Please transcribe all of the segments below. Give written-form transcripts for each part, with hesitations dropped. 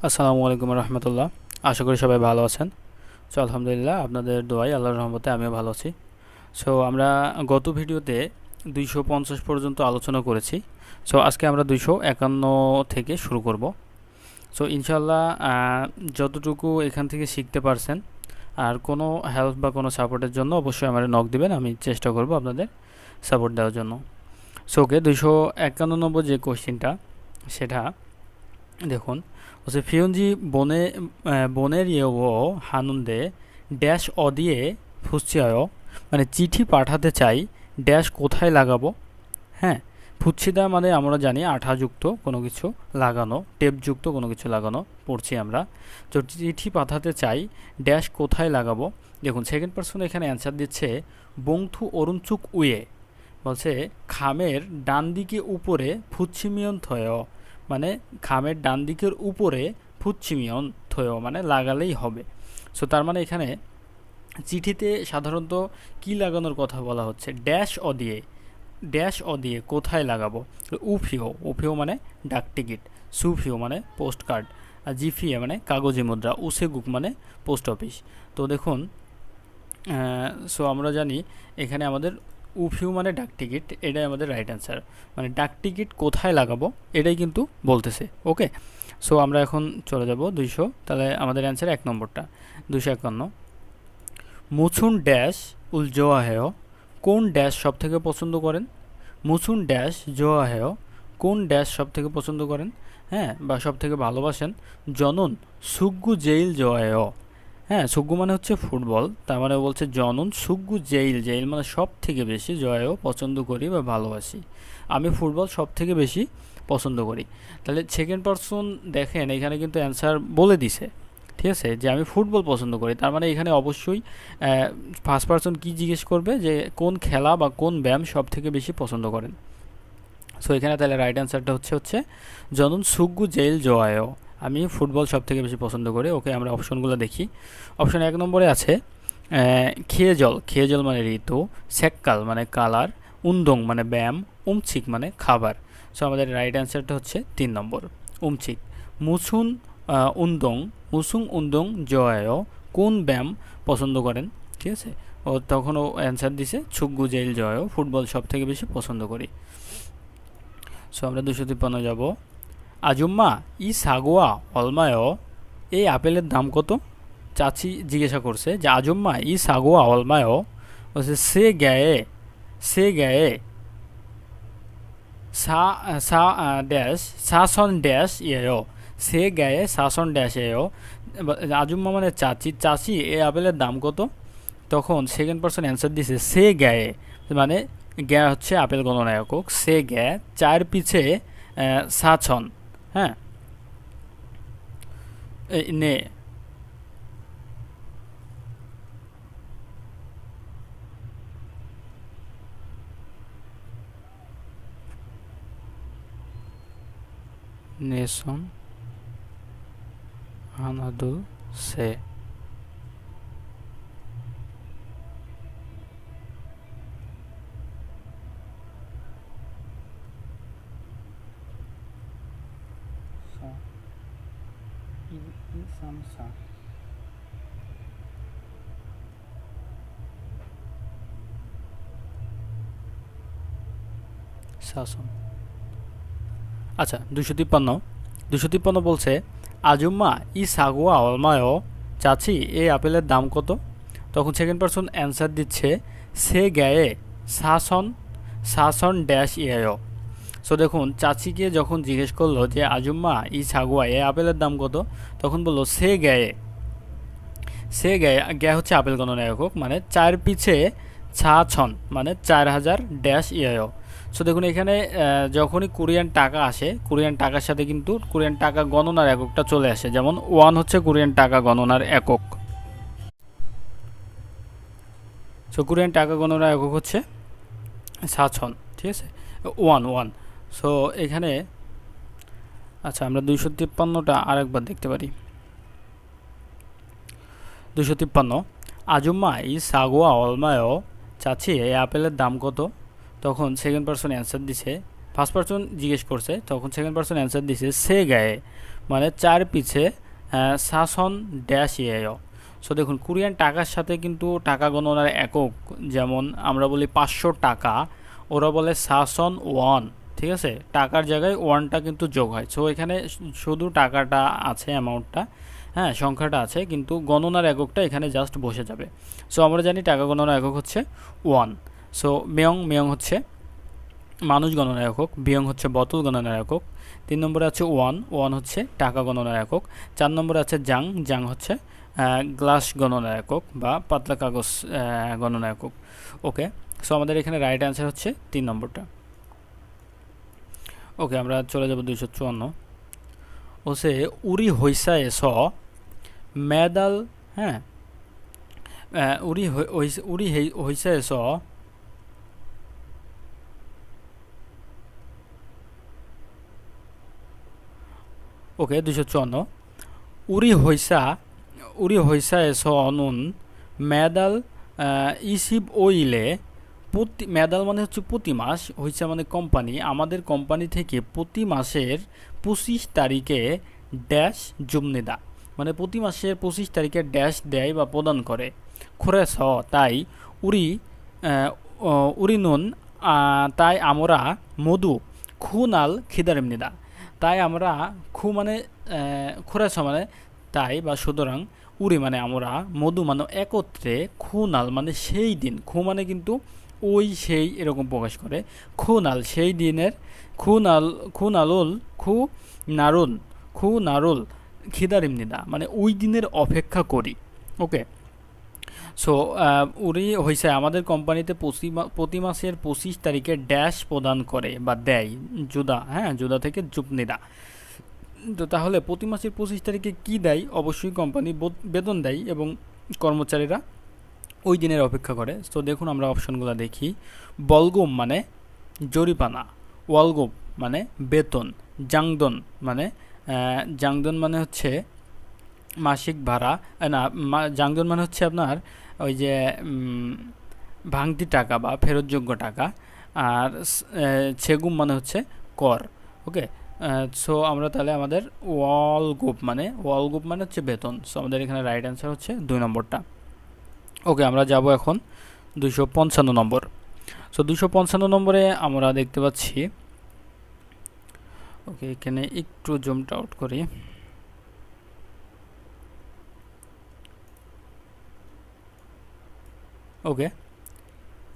আসসালামু আলাইকুম রহমতুল্লাহ। আশা করি সবাই ভালো আছেন। সো আলহামদুলিল্লাহ, আপনাদের দোয়াই আল্লাহর রহমতে আমিও ভালো আছি। সো আমরা গত ভিডিওতে 250 পর্যন্ত আলোচনা করেছি। সো আজকে আমরা 251 থেকে শুরু করব। সো ইনশাল্লাহ যতটুকু এখান থেকে শিখতে পারছেন, আর কোনো হেল্প বা কোনো সাপোর্টের জন্য অবশ্যই আমার নক দিবেন, আমি চেষ্টা করব আপনাদের সাপোর্ট দেওয়ার জন্য। সো ওকে, 251 নম্বর যে কোশ্চেনটা সেটা দেখুন, হচ্ছে ফিয়ঞ্জি বনের ইয়েও হানুন্দে ড্যাশ অদিয়ে ফুসছিয়ায়, মানে চিঠি পাঠাতে চাই, ড্যাশ কোথায় লাগাবো। হ্যাঁ, ফুচ্ছিদা মানে আমরা জানি আঠাযুক্ত কোনো কিছু লাগানো, টেপযুক্ত কোনো কিছু লাগানো পড়ছি আমরা। তো চিঠি পাঠাতে চাই, ড্যাশ কোথায় লাগাবো। দেখুন সেকেন্ড পার্সন এখানে অ্যান্সার দিচ্ছে বংথু অরুণচুক উয়ে, বলছে খামের ডান দিকে উপরে ফুচ্ছিমিয়ন থয়, মানে খামের ডান দিকের উপরে ফুচ্ছিমিয়ন থয় মানে লাগালেই হবে। সো তার মানে এখানে চিঠিতে সাধারণত কি লাগানোর কথা বলা হচ্ছে, ড্যাশ অ দিয়ে কোথায় লাগাবো। উফিও, উফিও মানে ডাক টিকিট, সুফিও মানে পোস্ট কার্ড, আর জিফিয়ে মানে কাগজি মুদ্রা, উসেগুক মানে পোস্ট অফিস। তো দেখুন, সো আমরা জানি এখানে আমাদের উফিউ মানে ডাক টিকিট, এটাই আমাদের রাইট অ্যান্সার। মানে ডাক টিকিট কোথায় লাগাবো এটাই কিন্তু বলতেছে। ওকে, সো আমরা এখন চলে যাব 200, তাহলে আমাদের অ্যান্সার 1 নম্বরটা 251। মুছুন ড্যাশ উল জোয়া হেয়, কোন ড্যাশ সব থেকে পছন্দ করেন। মুছুন ড্যাশ জোয়া হেয়, কোন ড্যাশ সব থেকে পছন্দ করেন, হ্যাঁ, বা সব থেকে ভালোবাসেন। জনন সুগ্গু জেইল জোয়া হেয়, হ্যাঁ, সুগ্গু মানে হচ্ছে ফুটবল, তার মানে বলছে জনন সুগ্গু জেইল, জেইল মানে সব থেকে বেশি, জয়ও পছন্দ করি বা ভালোবাসি, আমি ফুটবল সব থেকে বেশি পছন্দ করি। তাহলে সেকেন্ড পারসন দেখেন এখানে কিন্তু অ্যান্সার বলে দিছে, ঠিক আছে, যে আমি ফুটবল পছন্দ করি। তার মানে এখানে অবশ্যই ফার্স্ট পারসন কি জিজ্ঞেস করবে, যে কোন খেলা বা কোন ব্যায়াম সব থেকে বেশি পছন্দ করেন। সো এখানে তাহলে রাইট অ্যান্সারটা হচ্ছে জনন সুগ্গু জেইল জোয়ায়ও, আমি ফুটবল সব থেকে বেশি পছন্দ করি। ওকে, আমরা অপশনগুলো দেখি। অপশন 1 নম্বরে আছে খেয়ে জল মানে ঋতু, সেক্কাল মানে কালার, উন্দং মানে ব্যায়াম, উমচিক মানে খাবার। সো আমাদের রাইট অ্যান্সারটা হচ্ছে 3 নম্বর, উমচিক। মুসুন উন্দং, মুসুং উন্দং জয়, কোন ব্যায়াম পছন্দ করেন, ঠিক আছে। ও তখন ও অ্যান্সার দিছে ছুগ্গু জেল জয়, ফুটবল সব থেকে বেশি পছন্দ করি। সো আমরা 253 যাব। আজুম্মা ই সাগোয়া অলমায়, এই আপেলের দাম কত। চাচি জিজ্ঞাসা করছে যে আজুম্মা ই সাগোয়া অলমায়, বলছে সে গায়ে সা সা ড্যাশ সাসন ড্যাশ ইয়েও, সে গায়ে সাসন ড্যাশ এও। আজুম্মা মানে চাচি, চাচি এই আপেলের দাম কত। তখন সেকেন্ড পারসন অ্যান্সার দিছে সে গায়ে, মানে গ্যা হচ্ছে আপেল গণনা একক, সে গ্যা চার পিছে সাছন, হ্যাঁ, নে নেসন আনাদু সে। শাসন। আচ্ছা, 253 বলছে আজুম্মা ই সাগুয়া অলমায়, চাচি এই আপেলের দাম কত। তখন সেকেন্ড পারসন অ্যান্সার দিচ্ছে সে গায়ে সাসন সাসন ড্যাশ ইয়েও। সো দেখুন, চাচিকে যখন জিজ্ঞেস করলো যে আজুম্মা ই সাগুয়া এ আপেলের দাম কত, তখন বললো সে গায়ে, সে গায়ে, গ্যা হচ্ছে আপেল গণনা একক, মানে চার পিছে ছা ছন মানে 4000 ড্যাশ ইয়েও। সো দেখুন এখানে যখনই কোরিয়ান টাকা আসে, কোরিয়ান টাকার সাথে কিন্তু কোরিয়ান টাকা গণনার এককটা চলে আসে, যেমন 1 হচ্ছে কোরিয়ান টাকা গণনার একক। সো কোরিয়ান টাকা গণনার একক হচ্ছে সাছন, ঠিক আছে, 1 সো এখানে আচ্ছা আমরা 253টা আরেকবার দেখতে পারি। 253 আজুম্মা ই সাগোয়া অলমায়, চাচি এই আপেলের দাম কত। তখন সেকেন্ড পারসন অ্যান্সার দিছে ফার্স্ট পারসন জিজ্ঞেস করছে, তখন সেকেন্ড পারসন অ্যান্সার দিছে সে গায়ে, মানে চার পিছে শাসন ড্যাশ ইয়েও। সো দেখুন কোরিয়ান টাকার সাথে কিন্তু টাকা গণনার একক, যেমন আমরা বলি 500 টাকা, ওরা বলে শাসন ওয়ান। ঠিক আছে, টাকার জায়গায় ওয়ানটা কিন্তু যোগ হয়। সো এখানে শুধু টাকাটা আছে, অ্যামাউন্টটা, হ্যাঁ সংখ্যাটা আছে, কিন্তু গণনার এককটা এখানে জাস্ট বসে যাবে। সো আমরা জানি টাকা গণনার একক হচ্ছে ওয়ান। সো মেয়ং, মেয়ং হচ্ছে মানুষ গণনার একক, বিয়ং হচ্ছে বোতল গণনার একক, 3 নম্বরে আছে ওয়ান, ওয়ান হচ্ছে টাকা গণনার একক, 4 নম্বরে আছে জাং, জাং হচ্ছে গ্লাস গণনার একক বা পাতলা কাগজ গণনার একক। ওকে, সো আমাদের এখানে রাইট অ্যান্সার হচ্ছে 3 নম্বরটা। ওকে, আমরা চলে যাব 254। ওসে উরি হইসায় স মেডাল, হ্যাঁ উরি হইসায় স, ওকে 254, উরি হইসা এস অনুন মেডাল ইসিব ওইলে, প্রতি মেডাল মানে হচ্ছে প্রতি মাস, হইসা মানে কোম্পানি, আমাদের কোম্পানি থেকে প্রতি মাসের 25 তারিখে ড্যাশ জুমনিদা, মানে প্রতি মাসের 25 তারিখে ড্যাশ দেয় বা প্রদান করে। খোরেস তাই উরি উরি নুন, তাই আমরা মধু খুনাল খিদারিমনিদা, তাই আমরা খু মানে খোরাস মানে তাই বা সুতরাং, উড়ি মানে আমরা, মধু মানে একত্রে, খুনাল মানে সেই দিন, খু মানে কিন্তু ওই সেই এরকম প্রকাশ করে, খুনাল সেই দিনের, খুনাল খুনালুল খু নারুল, খু নারুল খিদারিমনিদা মানে ওই দিনের অপেক্ষা করি। ওকে, সো উনি হয়েছে আমাদের কোম্পানিতে প্রতি মাসের 25 তারিখে ড্যাশ প্রদান করে বা দেয়, জুদা, হ্যাঁ জুদা থেকে জুপনিদা। তো তাহলে প্রতি মাসের 25 তারিখে কি দেয়? অবশ্যই কোম্পানি বেতন দেয় এবং কর্মচারীরা ওই দিনের অপেক্ষা করে। তো দেখুন আমরা অপশনগুলো দেখি। বলগুম মানে জরিপানা, ওয়ালগুম মানে বেতন, জাংদন মানে জাংদন মানে হচ্ছে মাসিক ভাড়া, না জাংদন মানে হচ্ছে আপনার ওই যে ভাঙতি টাকা বা ফেরতযোগ্য টাকা, আর ছেগুম মানে হচ্ছে কর। ওকে, সো আমরা তাহলে আমাদের ওয়ালগুপ মানে হচ্ছে বেতন। সো আমাদের এখানে রাইট অ্যান্সার হচ্ছে 2 নম্বরটা। ওকে, আমরা যাব এখন 255 নম্বর। সো 255 নম্বরে আমরা দেখতে পাচ্ছি, ওকে এখানে একটু জুমটা আউট করি। ওকে,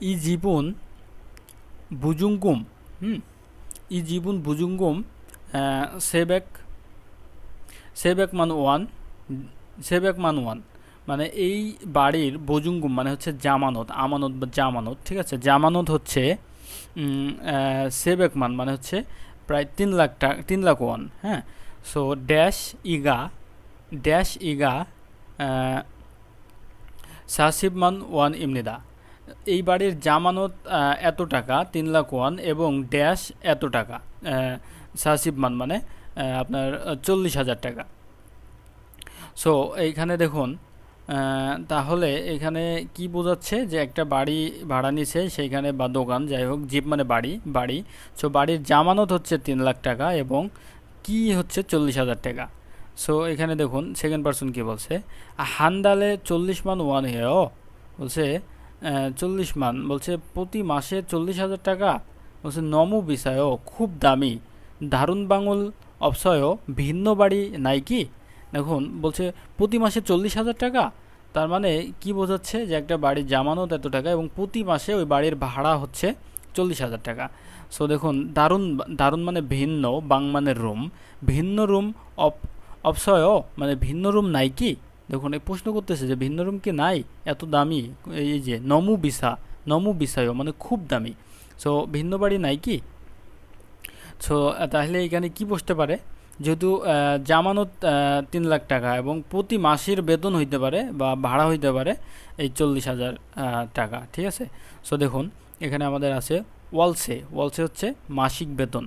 ই জীবন বুজুঙ্গুম, ই জীবন বুজুঙ্গুম সেবেক, সেবেক মান ওয়ান, সেবেক মান ওয়ান মানে এই বাড়ির বুজুঙ্গুম মানে হচ্ছে জামানত, আমানত বা জামানত। ঠিক আছে, জামানত হচ্ছে সেবেক মান মানে হচ্ছে প্রায় 3 লাখ টাকা, 3 লাখ ওয়ান। হ্যাঁ, সো ড্যাশ ইগা সাসিব মান ওয়ান ইমনিদা, এই বাড়ির জামানত এত টাকা, 3 লাখ ওয়ান, এবং ড্যাশ এত টাকা, সাসিব মান মানে আপনার 40,000 টাকা। সো এইখানে দেখুন, তাহলে এখানে কি বোঝাচ্ছে যে একটা বাড়ি ভাড়া নিছে সেইখানে, বা দোকান, যাই হোক, জিপ মানে বাড়ি। সো বাড়ির জামানত হচ্ছে 3 লাখ টাকা এবং কি হচ্ছে 40,000 টাকা। সো এখানে দেখুন সেকেন্ড পারসন কি বলছে, হান্দালে 40 মান ওয়ান হেও, বলছে 40 মান, বলছে প্রতি মাসে 40,000 টাকা, বলছে নমু বিষয়ও খুব দামি, দারুণ বাঙুল অবসয়ও ভিন্ন বাড়ি নাই কি। দেখুন বলছে প্রতি মাসে 40,000 টাকা, তার মানে কি বোঝাচ্ছে যে একটা বাড়ির জামানত এত টাকা এবং প্রতি মাসে ওই বাড়ির ভাড়া হচ্ছে 40,000 টাকা। সো দেখুন দারুণ মানে ভিন্ন, বাং মানে রুম, ভিন্ন রুম, অপসয় মানে ভিন্ন রুম নাই কি। দেখুন এই প্রশ্ন করতেছে যে ভিন্ন রুম কি নাই, এত দামি, এই যে নমু বিষয় মানে খুব দামি, সো ভিন্ন বাড়ি নাই কি। সো তাহলে এখানে কি বসতে পারে, যেহেতু জামানত 3 লাখ টাকা এবং প্রতি মাসের বেতন হইতে পারে বা ভাড়া হইতে পারে এই 40,000 টাকা। ঠিক আছে, সো দেখুন এখানে আমাদের আছে ওয়ালসে হচ্ছে মাসিক বেতন,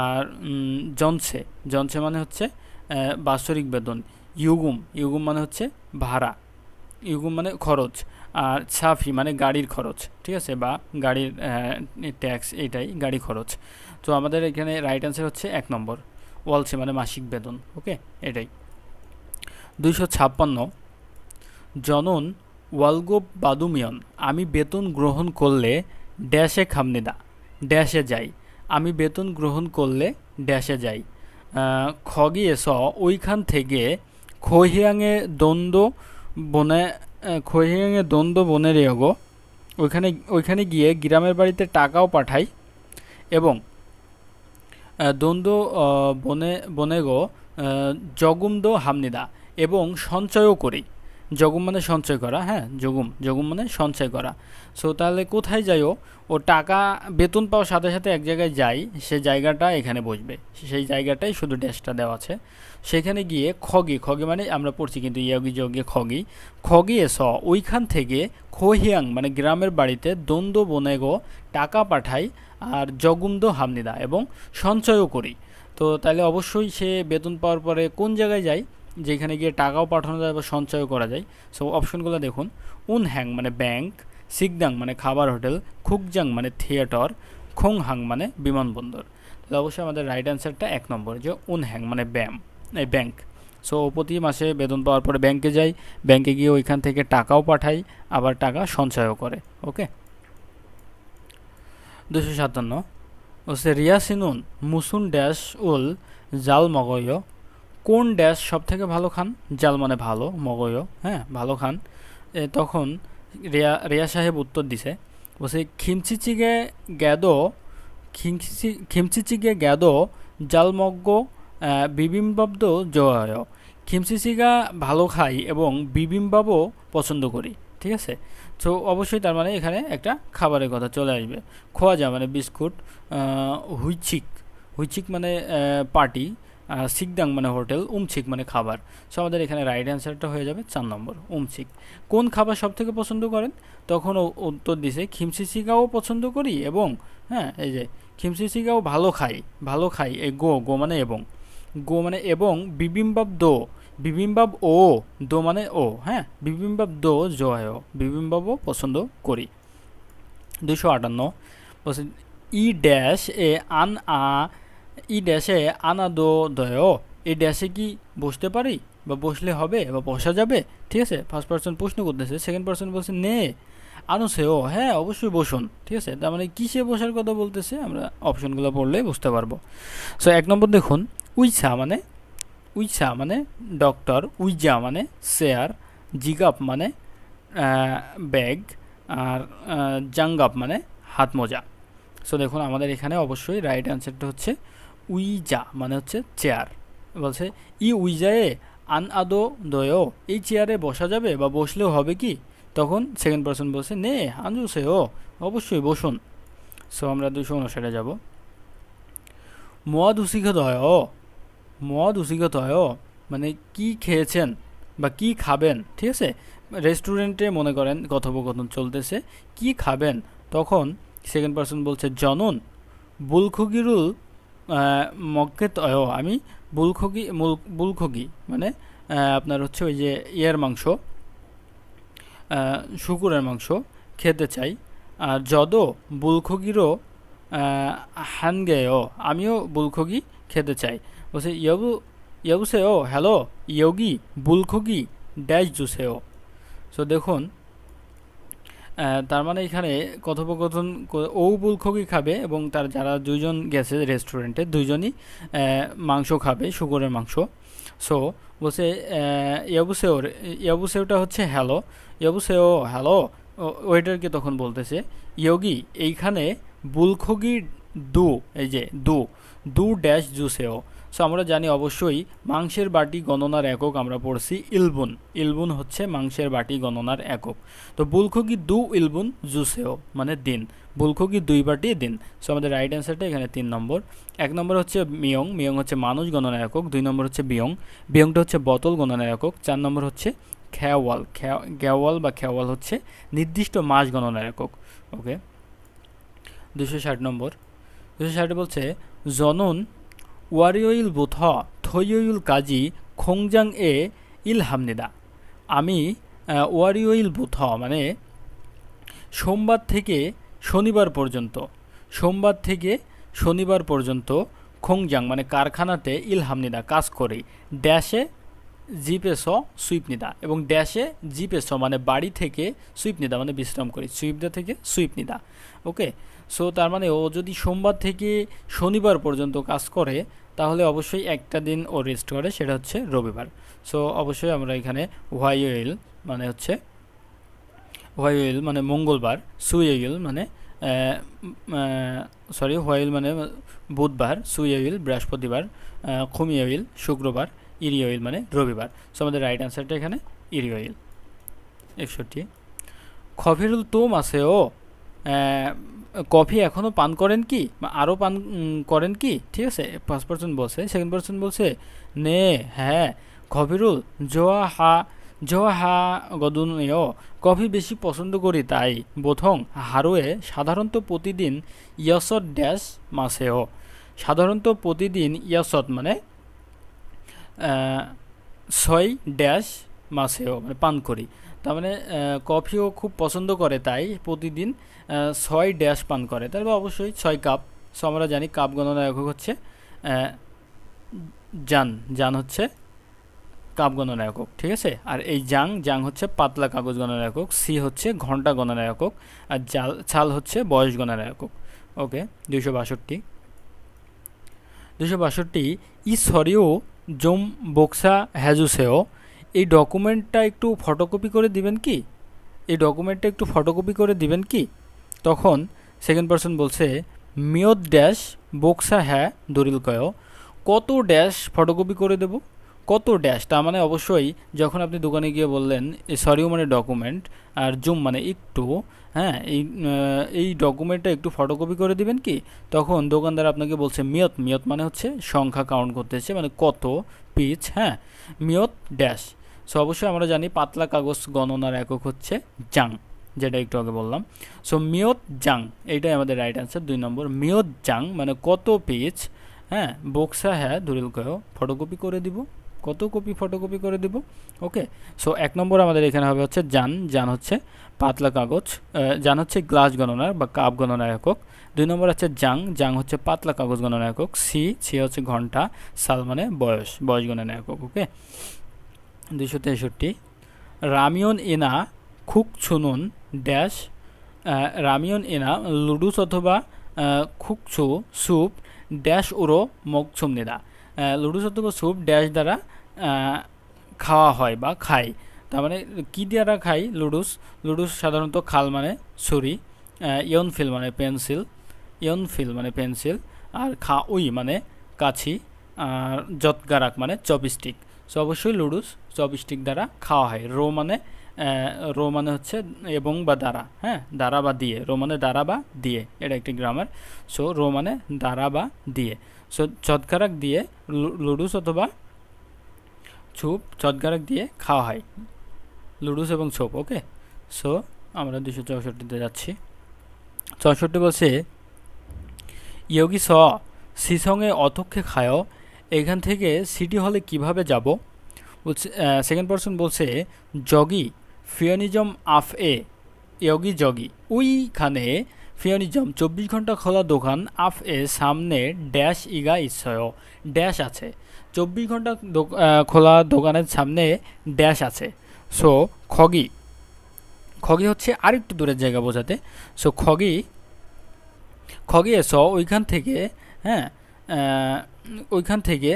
আর জনসে মানে হচ্ছে বাৎসরিক বেতন, ইউগুম মানে হচ্ছে ভাড়া, ইউগুম মানে খরচ, আর সাফি মানে গাড়ির খরচ, ঠিক আছে, বা গাড়ির ট্যাক্স, এটাই গাড়ি খরচ। তো আমাদের এখানে রাইট অ্যান্সার হচ্ছে 1 নম্বর, ওয়ালসে মানে মাসিক বেতন। ওকে, এটাই। 256, জনন ওয়ালগোপ বাদুমিয়ন, আমি বেতন গ্রহণ করলে ড্যাশে খামনিদা, ড্যাশে যাই, আমি বেতন গ্রহণ করলে ড্যাশে যাই। খগিয়ে স, ওইখান থেকে খহিয়াংয়ে দ্বন্দ্ব বনে, খহিয়াংয়ে দ্বন্দ্ব বনের এগো, ওইখানে গিয়ে গ্রামের বাড়িতে টাকাও পাঠাই এবং দ্বন্দ্ব বনে বনে গো জগুমদো হামনিদা, এবং সঞ্চয়ও করি। জগুম মানে সঞ্চয় করা, হ্যাঁ, জগুম মানে সঞ্চয় করা। সো তাহলে কোথায় যাইও, ও টাকা বেতন পাওয়ার সাথে সাথে এক জায়গায় যাই, সে জায়গাটা এখানে বসবে, সেই জায়গাটাই শুধু ড্যাশটা দেওয়া আছে। সেখানে গিয়ে খগি, খগি মানে আমরা পড়ছি কিন্তু ইয়োগি যোগে খগি, খগি এস, ওইখান থেকে খহিয়াং মানে গ্রামের বাড়িতে দ্বন্দ্ব বনেগো টাকা পাঠাই, আর জগুমদো হামনিদা এবং সঞ্চয়ও করি। তো তাহলে অবশ্যই সে বেতন পাওয়ার পরে কোন জায়গায় যায়, যেখানে গিয়ে টাকাও পাঠানো যায় বা সঞ্চয়ও করা যায়। সো অপশনগুলো দেখুন, উনহ্যাং মানে ব্যাংক, সিকদাং মানে খাবার হোটেল, খুকজাং মানে থিয়েটার, খোংহাং মানে বিমানবন্দর। তাহলে অবশ্যই আমাদের রাইট অ্যান্সারটা 1 নম্বর, যে উনহ্যাং মানে ব্যাংক। সো প্রতি মাসে বেতন পাওয়ার পরে ব্যাংকে যাই, ব্যাংকে গিয়ে ওইখান থেকে টাকাও পাঠাই, আবার টাকা সঞ্চয়ও করে। ওকে। 257, হচ্ছে রিয়াসিনুন মুসুন ড্যাশ উল জাল মগয়, কোন ড্যাশ সব থেকে ভালো খান, জাল মানে ভালো, মগয় হ্যাঁ ভালো খান। তখন রিয়া সাহেব উত্তর দিছে, বলছে খিমচিচিগে গ্যাদো জালমগ্গ বিবিম্বাব্দ জয়, খিমচিচিগা ভালো খাই এবং বিবিম্বাবও পছন্দ করি, ঠিক আছে। তো অবশ্যই তার মানে এখানে একটা খাবারের কথা চলে আসবে। খোয়া যা মানে বিস্কুট, হুইচিক মানে পার্টি, সিকদাং মানে হোটেল, উমছিক মানে খাবার। সো আমাদের এখানে রাইট অ্যান্সারটা হয়ে যাবে 4 নম্বর, উমছিক। কোন খাবার সব থেকে পছন্দ করেন, তখন উত্তর দিছে খিমচিচিগাও পছন্দ করি এবং হ্যাঁ এই যে খিমচিচিগাও ভালো খাই, এই গো মানে এবং বিবিম্বাব দো মানে হ্যাঁ, বিবিম্বাব দো জয়, বিবিম্বাবও পছন্দ করি। 258, বলছে ই ড্যাশ এ আনাদো দয়, এই ড্যাশে কি বসতে পারি বা বসলে হবে বা বসা যাবে, ঠিক আছে। ফার্স্ট পার্সন প্রশ্ন করতেছে, সেকেন্ড পার্সন বলছে নে আনুসে, হ্যাঁ অবশ্যই বসুন, ঠিক আছে। তার মানে কিসে বসার কথা বলতেছে, আমরা অপশনগুলো পড়লে বুঝতে পারবো। সো 1 নম্বর দেখুন, উইছা মানে ডক্টর, উইজা মানে চেয়ার, জিগাপ মানে ব্যাগ, আর জাঙ্গাপ মানে হাত মোজা। সো দেখুন আমাদের এখানে অবশ্যই রাইট অ্যান্সারটা হচ্ছে উইজা মানে হচ্ছে চেয়ার। বলছে ই উইজায়ে আন আদো দয়, এই চেয়ারে বসা যাবে বা বসলেও হবে কি, তখন সেকেন্ড পার্সন বলছে নে আনজুসে, অবশ্যই বসুন। সো আমরা 259 যাব। মদ উসিগত হয় মানে কি খেয়েছেন বা কি খাবেন, ঠিক আছে। রেস্টুরেন্টে মনে করেন কথোপকথন চলতেছে, কি খাবেন, তখন সেকেন্ড পার্সন বলছে জনন বুলখগিরুল মক্কেত, আমি বুলখগি মানে আপনার হচ্ছে ওই যে ইয়ের মাংস, শুকুরের মাংস খেতে চাই, আর যদ বুলখগিরও হানগেয়, আমিও বুলখগি খেতে চাই। বলছে ইয়বুসেও হ্যালো ইয়োগি বুলখগি ড্যাশ জুসেও। সো দেখুন তার মানে এখানে কথোপকথন বুলখগি খাবে এবং তার যারা দুইজন গেছে রেস্টুরেন্টে, দুইজনই মাংস খাবে, শুকুরের মাংস। সো বলছে ইয়বুসেওটা হচ্ছে হ্যালো, ইয়বুসেও হ্যালো, ওয়েটারকে তখন বলতেছে ইয়োগি এইখানে বুলখগি এই যে দু ড্যাশ জুসেও। সো আমরা জানি অবশ্যই মাংসের বাটি গণনার একক আমরা পড়ছি ইলবুন হচ্ছে মাংসের বাটি গণনার একক। তো বুলখগি ইলবুন জুসেও মানে দিন, বুলখগি 2 বাটি দিন। সো আমাদের রাইট অ্যান্সারটা এখানে 3 নম্বর। 1 নম্বর হচ্ছে মিয়ং হচ্ছে মানুষ গণনার একক, 2 নম্বর হচ্ছে বিয়ংটা হচ্ছে বোতল গণনার একক, 4 নম্বর হচ্ছে গ্যাওয়াল বা খেওয়াল হচ্ছে নির্দিষ্ট মাস গণনার একক। ওকে। 260 নম্বর, 260 বলছে জনন ওয়ারিওইল বুথ থইউল কাজী খোংজাং এ ইল হামনিদা, আমি ওয়ারিওইল বুথ মানে সোমবার থেকে শনিবার পর্যন্ত, সোমবার থেকে শনিবার পর্যন্ত খোংজাং মানে কারখানাতে ইলহামনিদা কাজ করে, ড্যাশে জিপেস সুইপনিদা, এবং ড্যাশে জিপেস মানে বাড়ি থেকে সুইপনিদা মানে বিশ্রাম করি, সুইপদা থেকে সুইপনিদা। ওকে, সো তার মানে ও যদি সোমবার থেকে শনিবার পর্যন্ত কাজ করে তাহলে অবশ্যই একটা দিন ও রেস্ট করে, সেটা হচ্ছে রবিবার। সো অবশ্যই আমরা এখানে হোয়াইওয়েল মানে হচ্ছে হোয়াইওয়েল মানে মঙ্গলবার, সুইওয়েল মানে হোয়াইল মানে বুধবার, সুইওয়েল বৃহস্পতিবার, খুমিওয়েল শুক্রবার, ইরিওয়েল মানে রবিবার। সো আমাদের রাইট অ্যান্সারটা এখানে ইরিওয়েল। 61 খফিরুল তুম আছে ও কফি এখনও পান করেন কি, আরও পান করেন কি? ঠিক আছে, ফার্স্ট পারসন বলছে, সেকেন্ড পারসন বলছে নে হ্যাঁ, খফিরুল জোয়া হা গদুনও কফি বেশি পছন্দ করি তাই, বোথং হারুয়ে সাধারণত প্রতিদিন ইয়াসত ড্যাশ মাসেও, সাধারণত প্রতিদিন ইয়াসত মানে 6 ড্যাশ মাসেও মানে পান করি, তার মানে কফিও খুব পছন্দ করে তাই প্রতিদিন 6 ড্যাশ পান করে, তারপর অবশ্যই 6 কাপ। সো আমরা জানি কাপ গণনা একক হচ্ছে জান হচ্ছে কাপ গণনা একক, ঠিক আছে। আর এই জাং হচ্ছে পাতলা কাগজ গণনা একক, সি হচ্ছে ঘন্টা গণনা একক, আর ছাল হচ্ছে বয়স গণনা একক। ওকে, 262 ই সরিও জোম বক্সা হ্যাজুসেও, এই ডকুমেন্টটা একটু ফটোকপি করে দিবেন কি, এই ডকুমেন্টটা একটু ফটোকপি করে দিবেন কি? তখন সেকেন্ড পারসন বলছে মিয়ত ড্যাশ বক্সা হ্যাঁ দরিল কয়, কত ড্যাশ ফটোকপি করে দেব, কত ড্যাশ, তার মানে অবশ্যই যখন আপনি দোকানে গিয়ে বললেন সরিও মানে ডকুমেন্ট আর জুম মানে একটু, হ্যাঁ এই ডকুমেন্টটা একটু ফটোকপি করে দিবেন কি, তখন দোকানদার আপনাকে বলছে মিয়ত মানে হচ্ছে সংখ্যা কাউন্ট করতেছে মানে কত পিচ, হ্যাঁ মিয়ত ড্যাশ। সো অবশ্যই আমরা জানি পাতলা কাগজ গণনার একক হচ্ছে জাং, যেটা একটু আগে বললাম। সো মিয়ত জাং এইটাই আমাদের রাইট অ্যান্সার 2 নম্বর, মিয়ত জাং মানে কত পেজ, হ্যাঁ বক্সা হ্যাঁ ধরিল কয় ফটোকপি করে দিব, কত কপি ফটোকপি করে দিব। ওকে, সো 1 নম্বর আমাদের এখানে হবে হচ্ছে জান হচ্ছে পাতলা কাগজ, জান হচ্ছে গ্লাস গণনার বা কাপ গণনার একক। 2 নম্বর হচ্ছে জাং হচ্ছে পাতলা কাগজ গণনার একক, সি হচ্ছে ঘন্টা, সাল মানে বয়স গণনার একক। ওকে, 263 রামিয়ন এনা খুক ছুনুন ড্যাশ, রামিয়ন এনা লুডুস অথবা খুকছু স্যুপ ড্যাশ উড়ো মকছুমনিদা, লুডুস অথবা স্যুপ ড্যাশ দ্বারা খাওয়া হয় বা খাই, তার মানে কী দ্বারা খাই, লুডুস সাধারণত খাল মানে ছুরি, ইয়নফিল মানে পেন্সিল, আর উই মানে কাছি, আর জতগারাক মানে চপস্টিক। সো অবশ্যই লুডুস চপস্টিক দ্বারা খাওয়া হয়। রো মানে হচ্ছে এবং বা দ্বারা, হ্যাঁ দ্বারা বা দিয়ে, রো মানে দ্বারা বা দিয়ে, এটা একটি গ্রামার। সো রো মানে দ্বারা বা দিয়ে, সো চটকারাক দিয়ে লুডুস অথবা ছুপ চটকারাক দিয়ে খাওয়া হয়, লুডুস এবং ছোপ। ওকে, সো আমরা 264তে যাচ্ছি। 64 বলছে ইয়োগি সিসংয়ে অতক্ষে খায়, এখান থেকে সিটি হলে কিভাবে যাব? বলছে সেকেন্ড পারসন বলছে জগি ফিওনিজম আফ ইয়োগি জগি, ওইখানে ফিওনিজম 24 ঘন্টা খোলা দোকান, আফ সামনে ড্যাশ ইগা ইচ্ছয়, ড্যাশ আছে, 24 ঘন্টা খোলা দোকানের সামনে ড্যাশ আছে। সো খগি হচ্ছে আরেকটু দূরের জায়গা বোঝাতে। সো খগি ওইখান থেকে, হ্যাঁ ওইখান থেকে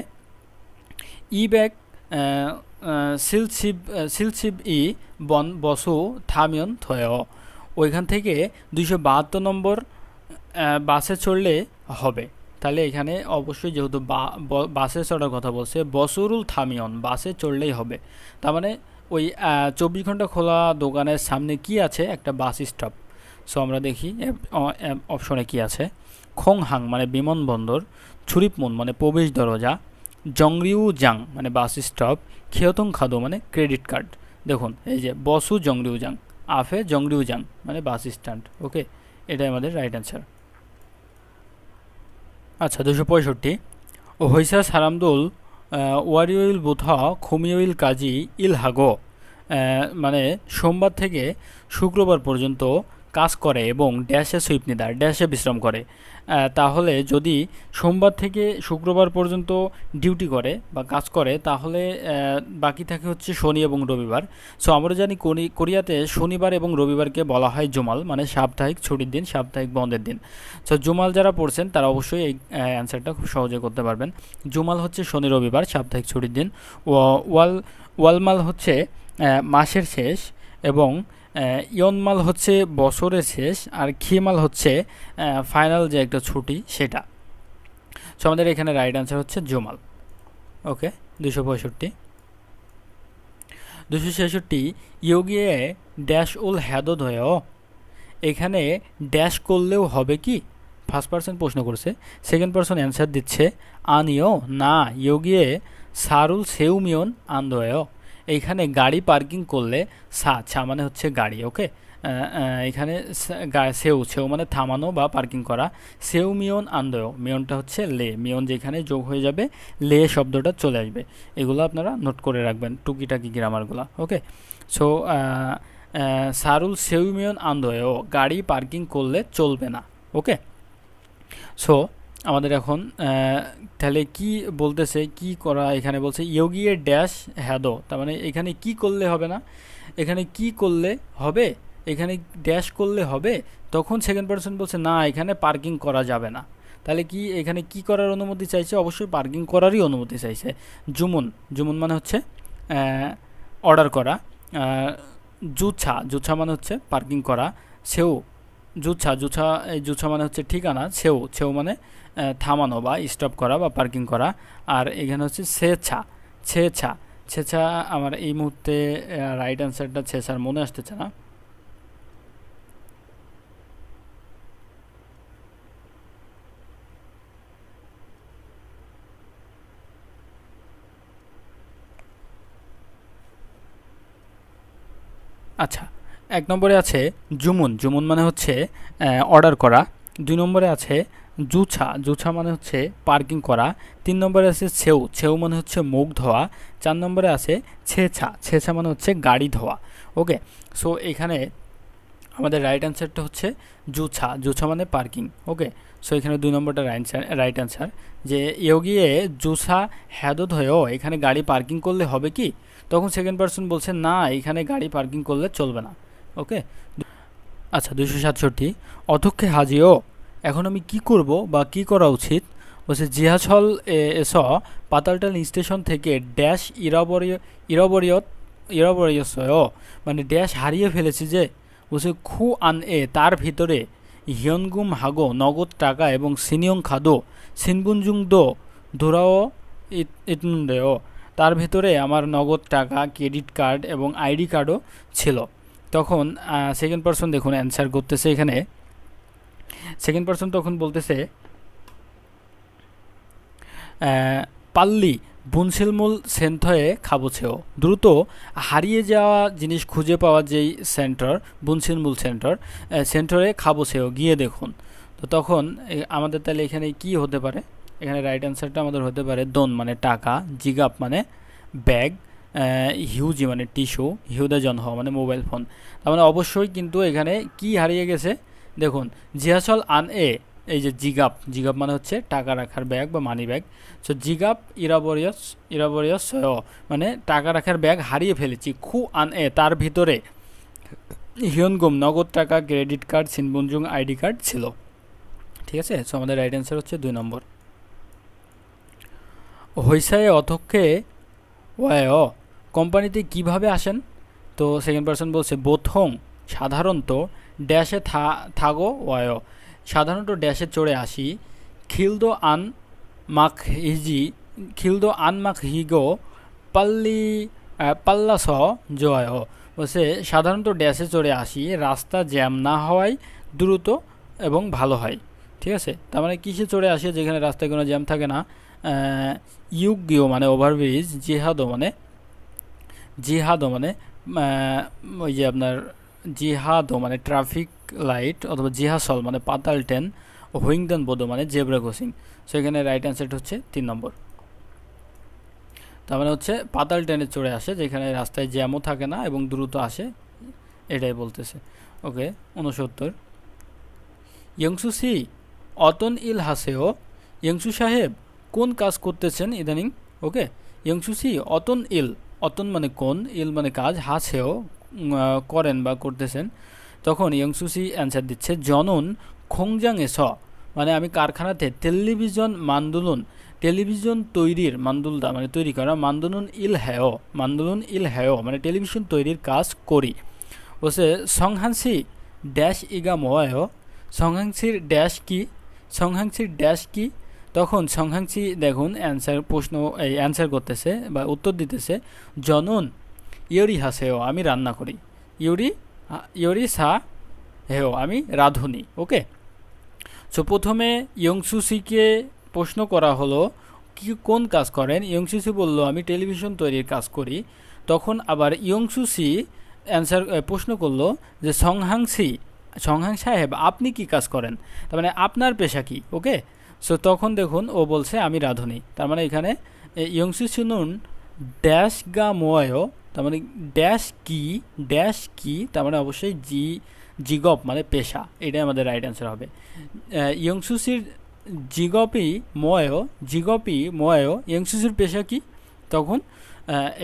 ই ব্যাগ সিলসিব ই বসু থামিয়ন থয়, ওইখান থেকে 272 নম্বর বাসে চড়লে হবে। তাহলে এখানে অবশ্যই যেহেতু বাসে চড়ার কথা বলছে, বসুরুল থামিয়ন বাসে চড়লেই হবে, তার মানে ওই 24 ঘন্টা খোলা দোকানের সামনে কি আছে, একটা বাস স্টপ। সো আমরা দেখি অপশনে কি আছে। খোংহাং মানে বিমানবন্দর, ছুরিপমুন মানে প্রবেশ দরজা, জংরিউ জাং মানে বাস স্টপ, খিয়তং খাদো মানে ক্রেডিট কার্ড। দেখুন এই যে বসু জংরিউ জাং, আফে জংরিউ জাং মানে বাস স্ট্যান্ড। ওকে, এটাই আমাদের রাইট অ্যান্সার। আচ্ছা, 265 হইসা সারামদুল ওয়ারিউল বুথা খুমিউল কাজী ইল হাগো, মানে সোমবার থেকে শুক্রবার পর্যন্ত কাজ করে এবং ড্যাশে সুইপ নিদার ড্যাশে বিশ্রাম করে, তাহলে যদি সোমবার থেকে শুক্রবার পর্যন্ত ডিউটি করে বা কাজ করে তাহলে বাকি থাকে হচ্ছে শনি এবং রবিবার। সো আমরা জানি কোরিয়াতে শনিবার এবং রবিবারকে বলা হয় জুমাল, মানে সাপ্তাহিক ছুটির দিন, সাপ্তাহিক বন্ধের দিন। সো জুমাল যারা পড়ছেন তারা অবশ্যই এই অ্যান্সারটা খুব সহজে করতে পারবেন। জুমাল হচ্ছে শনি রবিবার সাপ্তাহিক ছুটির দিন, ওয়ালমাল হচ্ছে মাসের শেষ, এবং ইয়নমাল হচ্ছে বছরের শেষ, আর খিমাল হচ্ছে ফাইনাল যে একটা ছুটি সেটা। সো আমাদের এখানে রাইট আনসার হচ্ছে জুমাল। ওকে, 265 ইয়োগিয়ে ড্যাশ উল হ্যাদদ হয়েও, এখানে ড্যাশ করলেও হবে কি? ফার্স্ট পার্সন প্রশ্ন করছে, সেকেন্ড পার্সন অ্যান্সার দিচ্ছে আনিও না ইয়োগিয়ে সারুল সেউমিয়ন আন্দোয়েও, এইখানে গাড়ি পার্কিং করলে ছা মানে হচ্ছে গাড়ি। ওকে, এখানে সেউ মানে থামানো বা পার্কিং করা, সেউ মিয়ন আন্দোয়, মিয়নটা হচ্ছে লে, মিয়ন যেখানে যোগ হয়ে যাবে লে শব্দটা চলে আসবে। এগুলো আপনারা নোট করে রাখবেন টুকিটাকি গ্রামারগুলো। ওকে, সো সারুল সেউ মিয়ন আন্দোয়, গাড়ি পার্কিং করলে চলবে না। ওকে, সো আমাদের এখন তাহলে কি বলতেছে, কি করা এখানে বলছে ইয়োগিয়ে ড্যাশ হ্যাদো, তার মানে এখানে কি করলে হবে না, এখানে কি করলে হবে, এখানে ড্যাশ করলে হবে। তখন সেকেন্ড পার্সন বলছে না এখানে পার্কিং করা যাবে না। তাহলে কি এখানে কি করার অনুমতি চাইছে? অবশ্যই পার্কিং করারই অনুমতি চাইছে। জুমুন মানে হচ্ছে অর্ডার করা, জুছা মানে হচ্ছে পার্কিং করা, সেও জুছা মানে হচ্ছে ঠিকানা, ছেউ মানে থামানো বা স্টপ করা বা পার্কিং করা, আর এখানে হচ্ছে ছেছা। আমার এই মুহূর্তে রাইট অ্যান্সারটা ছেছার মনে আসতেছে না। আচ্ছা, 1 নম্বরে আছে জুমুন মানে হচ্ছে অর্ডার করা, 2 নম্বরে আছে জুছা মানে হচ্ছে পার্কিং করা, 3 নম্বরে আছে ছেউ মানে হচ্ছে মুখ ধোয়া, 4 নম্বরে আছে ছেছা মানে হচ্ছে গাড়ি ধোয়া। ওকে, সো এখানে আমাদের রাইট অ্যান্সারটা হচ্ছে জুছা মানে পার্কিং। ওকে, সো এখানে 2 নম্বরটা রাইট অ্যান্সার, যে ইয়োগিয়ে জুছা হ্যাদত হয়েও এখানে গাড়ি পার্কিং করলে হবে কি? তখন সেকেন্ড পার্সন বলছে না এখানে গাড়ি পার্কিং করলে চলবে না। ওকে, আচ্ছা 267 অধ্যক্ষে হাজিও, এখন আমি কি করব বা কি করা উচিত? বলছে জিহাছল এস পাতালটাল স্টেশন থেকে ড্যাশ ইরাবরিয়স মানে ড্যাশ হারিয়ে ফেলেছি যে, বলছে খু আন তার ভিতরে হিয়নগুম হাগো নগদ টাকা এবং সিনিয়ং খাদো সিনবুনজুং দো ধুরাও ইতনুন্দেও, তার ভিতরে আমার নগদ টাকা, ক্রেডিট কার্ড এবং আইডি কার্ডও ছিল। তখন সেকেন্ড পার্সন দেখুন অ্যান্সার করতেছে, এখানে সেকেন্ড পার্সন তখন বলতেছে পাল্লি বুনসিলমুল সেন্থয়ে খাবুছেও, দ্রুত হারিয়ে যাওয়া জিনিস খুঁজে পাওয়া যেই সেন্টার বুনসিলমুল সেন্টারে খাবুছেও গিয়ে দেখুন। তো তখন আমাদের তাহলে এখানে কি হতে পারে? এখানে রাইট অ্যান্সারটা আমাদের হতে পারে দোন মানে টাকা, জিগাপ মানে ব্যাগ, হিউজি মানে টিস্যু, হিউদা জনহ মানে মোবাইল ফোন। তার মানে অবশ্যই কিন্তু এখানে কি হারিয়ে গেছে দেখুন, জিহাসল আন এই যে জিগাপ মানে হচ্ছে টাকা রাখার ব্যাগ বা মানি ব্যাগ। সো জিগাপ ইরাবরিয়স মানে টাকা রাখার ব্যাগ হারিয়ে ফেলেছি। খু আন তার ভিতরে হিয়নগুম নগদ টাকা, ক্রেডিট কার্ড, সিনবুনজুং আইডি কার্ড ছিল। ঠিক আছে, সো আমাদের রাইট অ্যান্সার হচ্ছে 2 নম্বর। হইসায়ে অধ্যক্ষে ওয়ায় কোম্পানিতে কিভাবে আসেন? তো সেকেন্ড পার্সন বলছে বোথং সাধারণত ড্যাশে থাগো ওয়ায়, সাধারণত ড্যাশে চড়ে আসি, খিলদো আন মাক হিগো পাল্লাস জয়, বলছে সাধারণত ড্যাশে চড়ে আসি, রাস্তা জ্যাম না হওয়ায় দ্রুত এবং ভালো হয়। ঠিক আছে, তার মানে কিসে চড়ে আসে যেখানে রাস্তায় কোনো জ্যাম থাকে না? ইউগিও মানে ওভারব্রিজ, জিহাদো মানে ওই যে আপনার জিহাদো মানে ট্রাফিক লাইট, অথবা জিহাসল মানে পাতাল ট্রেন, হুইংডন বোদো মানে জেব্রা ক্রসিং। সো এখানে রাইট অ্যান্সারটা হচ্ছে 3 নম্বর। তার মানে হচ্ছে পাতাল ট্রেনে চড়ে আসে, যেখানে রাস্তায় জ্যামও থাকে না এবং দ্রুত আসে, এটাই বলতেছে। ওকে, 69 ইয়ংসু সি অতন ইল হাসেও, ইয়ংসু সাহেব কোন কাজ করতেছেন ইদানিং। ওকে, ইয়ংসু সি অতন ইল, অতন মানে কোন, ইল মানে কাজ, হাসেও করেন বা করতেছেন। তখন ইয়ংসু সি অ্যান্সার দিচ্ছে জনন খোংজাং এস, মানে আমি কারখানাতে টেলিভিশন মান্দুলুন, টেলিভিশন তৈরির মান্দুলদা মানে তৈরি করা, মান্দুলুন ইল হ্যাও, মান্দুলুন ইল হ্যাও মানে টেলিভিশন তৈরির কাজ করি। বলছে সংহাংসি ড্যাশ ইগা মোয়ায়ও, সংহাংসির ড্যাশ কি, সংহাংসির ড্যাশ কি। তখন সংহাংসি দেখুন অ্যান্সার প্রশ্ন এই অ্যান্সার করতেছে বা উত্তর দিতেছে জনন ইয়রি হাসেও, আমি রান্না করি, ইউরি ইয়রি সা হেও, আমি রাঁধুনি। ওকে, সো প্রথমে ইয়ংসুসিকে প্রশ্ন করা হলো কি কোন কাজ করেন, ইয়ংসুসি বলল আমি টেলিভিশন তৈরির কাজ করি। তখন আবার ইয়ংসুসি অ্যান্সার প্রশ্ন করলো যে সংহাংসি, সংহাং সাহেব আপনি কি কাজ করেন, তার মানে আপনার পেশা কি। ওকে, সো তখন দেখুন ও বলছে আমি রাঁধুনি, তার মানে এখানে ইয়ংসুসি নুন ড্যাশ গা মোয়ায়ও, তার মানে ড্যাশ কি, তার মানে অবশ্যই জিগপ মানে পেশা, এটাই আমাদের রাইট অ্যান্সার হবে। ইয়ংসুসির জিগপি মোয়ায়ও, ইয়ংসুসির পেশা কি, তখন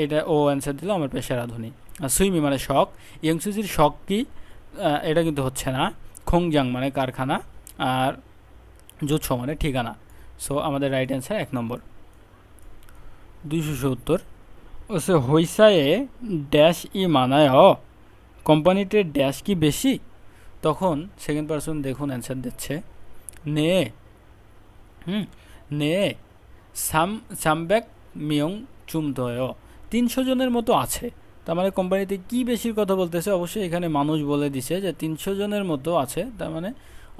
এটা ও অ্যান্সার দিল আমার পেশা রাঁধুনি। সুইমি মানে শখ, ইয়ংসুসির শখ কি, এটা কিন্তু হচ্ছে না। খোংজাং মানে কারখানা, আর জুৎস মানে ঠিকানা। সো আমাদের রাইট অ্যান্সার 1 নম্বর। 270 ওসে হইসায়ে ড্যাশ ই মানায়, কোম্পানিতে ড্যাশ কি বেশি। তখন সেকেন্ড পারসন দেখুন অ্যান্সার দিচ্ছে নে নে সামব্যাক মিয়ং চুমতয়, 300 জনের মতো আছে। তার মানে কোম্পানিতে কি বেশির কথা বলতেছে, অবশ্যই এখানে মানুষ বলে দিছে যে 300 জনের মতো আছে, তার মানে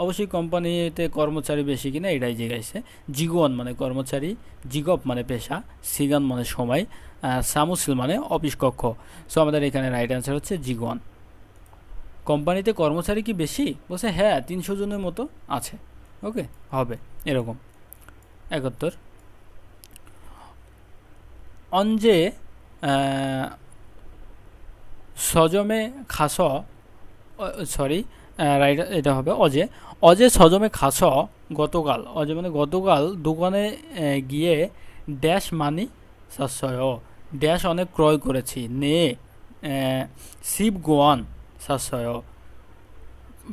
অবশ্যই কোম্পানিতে কর্মচারী বেশি কিনা এটাই জিজ্ঞাসা। জিগুয়ান মানে কর্মচারী, জিগপ মানে পেশা, সিগান মানে সময়, সামুসিল মানে অফিস কক্ষ। সো আমাদের এখানে রাইট অ্যান্সার হচ্ছে জিগুয়ান। কোম্পানিতে কর্মচারী কি বেশি, বলছে হ্যাঁ 300 জনের মতো আছে। ওকে, হবে এরকম। 71 অঞ্জে সজমে খাস, সরি রাইট এটা হবে অজে সজমে খাস, গতকাল, অজে মানে গতকাল দোকানে গিয়ে ড্যাশ মানি সাশ্রয়, ড্যাশ অনেক ক্রয় করেছি, নে শিব গোয়ান সাশ্রয়।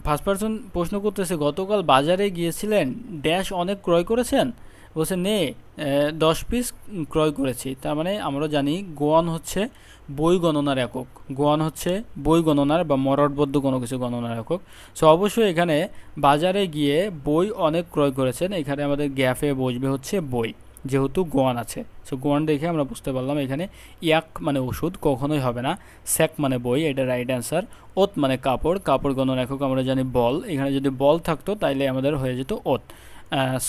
ফার্স্ট পারসন প্রশ্ন করতেছে গতকাল বাজারে গিয়েছিলেন ড্যাশ অনেক ক্রয় করেছেন, বলছে নে 10 পিস ক্রয় করেছি। তার মানে আমরা জানি গোয়ান হচ্ছে বই গণনার একক, গোয়ান হচ্ছে বই গণনার বা মরটবদ্ধ কোনো কিছু গণনার একক। সো অবশ্যই এখানে বাজারে গিয়ে বই অনেক ক্রয় করেছেন, এখানে আমাদের গ্যাফে বসবে হচ্ছে বই, যেহেতু গোয়ান আছে। সো গোয়ান দেখে আমরা বুঝতে পারলাম এখানে ইয়াক মানে ওষুধ কখনোই হবে না, স্যাক মানে বই, এটা রাইট অ্যান্সার। ওত মানে কাপড়, কাপড় গণনার একক আমরা জানি বল, এখানে যদি বল থাকতো তাইলে আমাদের হয়ে যেত ওত।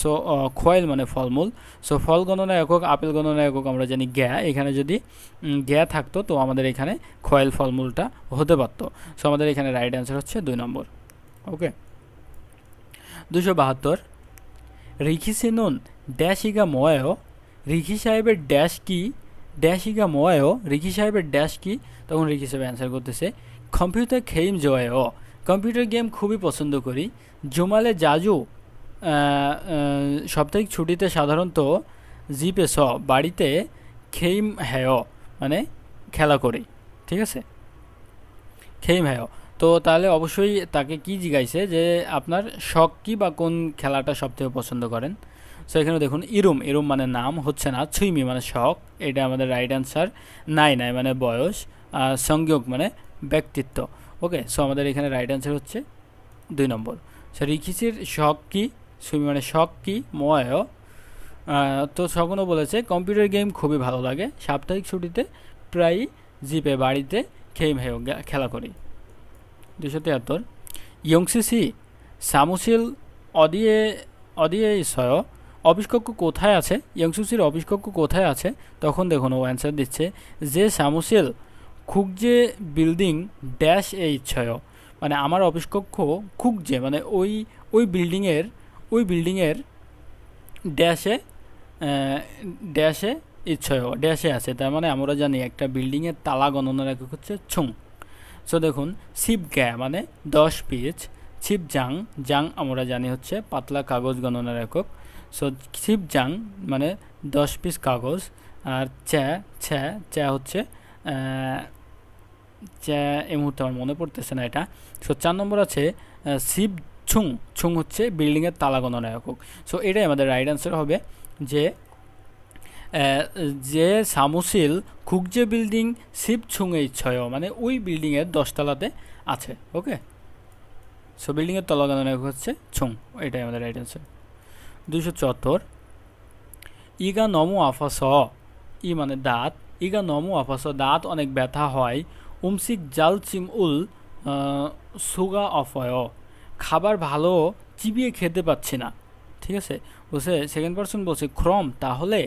সো খোয়াইল মানে ফলমূল, সো ফল গণনা একক, আপেল গণনা একক আমরা জানি গ্যা, এখানে যদি গ্যা থাকতো তো আমাদের এখানে খোয়াইল ফলমূলটা হতে পারত। সো আমাদের এখানে রাইট অ্যান্সার হচ্ছে 2 নম্বর। ওকে, 272 রিখিসি নুন ড্যাশ ইগা মোয়ায়ও, রিখি সাহেবের ড্যাশ কি, ড্যাশ ইগা মোয়ায়ও, রিখি সাহেবের ড্যাশ কি। তখন রিখি সাহেব অ্যান্সার করতেছে কম্পিউটার খেইম জয়ায়ও, কম্পিউটার গেম খুবই পছন্দ করি। জুমালে জাজু সাপ্তাহিক ছুটিতে সাধারণত জিপে স বাড়িতে খেইম হ্যায় মানে খেলা করি, ঠিক আছে, খেইম হ্যায়। তো তাহলে অবশ্যই তাকে কি জিজ্ঞাইছে যে আপনার শখ কি বা কোন খেলাটা সবথেকে পছন্দ করেন। সো এখানে দেখুন ইরুম, ইরুম মানে নাম হচ্ছে না, ছুইমি মানে শখ, এটা আমাদের রাইট অ্যান্সার। নাই নাই মানে বয়স, সংযোগ মানে ব্যক্তিত্ব। ওকে, সো আমাদের এখানে রাইট অ্যান্সার হচ্ছে 2 নম্বর। সো রিখিসির শখ কি, ছুইমি মানে শখ কি, মোয়ায়। তো সকনও বলেছে কম্পিউটার গেম খুবই ভালো লাগে, সাপ্তাহিক ছুটিতে প্রায় জিপে বাড়িতে খেইম হেও খেলা করি। 273 ইয়ংসিসি সামুসিল অদিয়ে অদিয়ে সয়, অফিস কক্ষ কোথায় আছে, ইয়ংসুসির অফিস কক্ষ কোথায় আছে। তখন দেখুন ও অ্যান্সার দিচ্ছে যে সামুসিল খুকজে বিল্ডিং ড্যাশ এ ইচ্ছয়, মানে আমার অফিস কক্ষ খুকজে মানে ওই বিল্ডিংয়ের ড্যাশে ইচ্ছয় ড্যাশে আছে, তার মানে আমরা জানি একটা বিল্ডিংয়ের তালা গণনার একক হচ্ছে ছুং। সো দেখুন সিপ গ্যা মানে 10 পিস, ছিপ জাং, জাং আমরা জানি হচ্ছে পাতলা কাগজ গণনার একক। সো ছিপ জাং মানে 10 পিস কাগজ। আর চ্যা ছ্যা চ্যা হচ্ছে চ্যা এই মুহূর্তে আমার মনে পড়তেছে না এটা। সো 4 নম্বর আছে সিপ ছুং, ছুং হচ্ছে বিল্ডিংয়ের তালা গণনার একক। সো এটাই আমাদের রাইট অ্যান্সার হবে যে যে সামুসিল খুকজে বিল্ডিং শিব ছুঙে ইচ্ছয়, মানে ওই বিল্ডিংয়ের 10 তলাতে আছে। ওকে, সো বিল্ডিংয়ের তলা গণনা হচ্ছে ছুং, এটাই আমাদের রাইট অ্যান্সার। 274 ইগা নমু আফাস, ই মানে দাঁত, ইগা নমু আফাস দাঁত অনেক ব্যথা হয়, উমসিক জাল চিম উল সুগা অফয়, খাবার ভালো চিবিয়ে খেতে পাচ্ছি না। ঠিক আছে, বলছে সেকেন্ড পার্সন বলছে ক্রম, তাহলে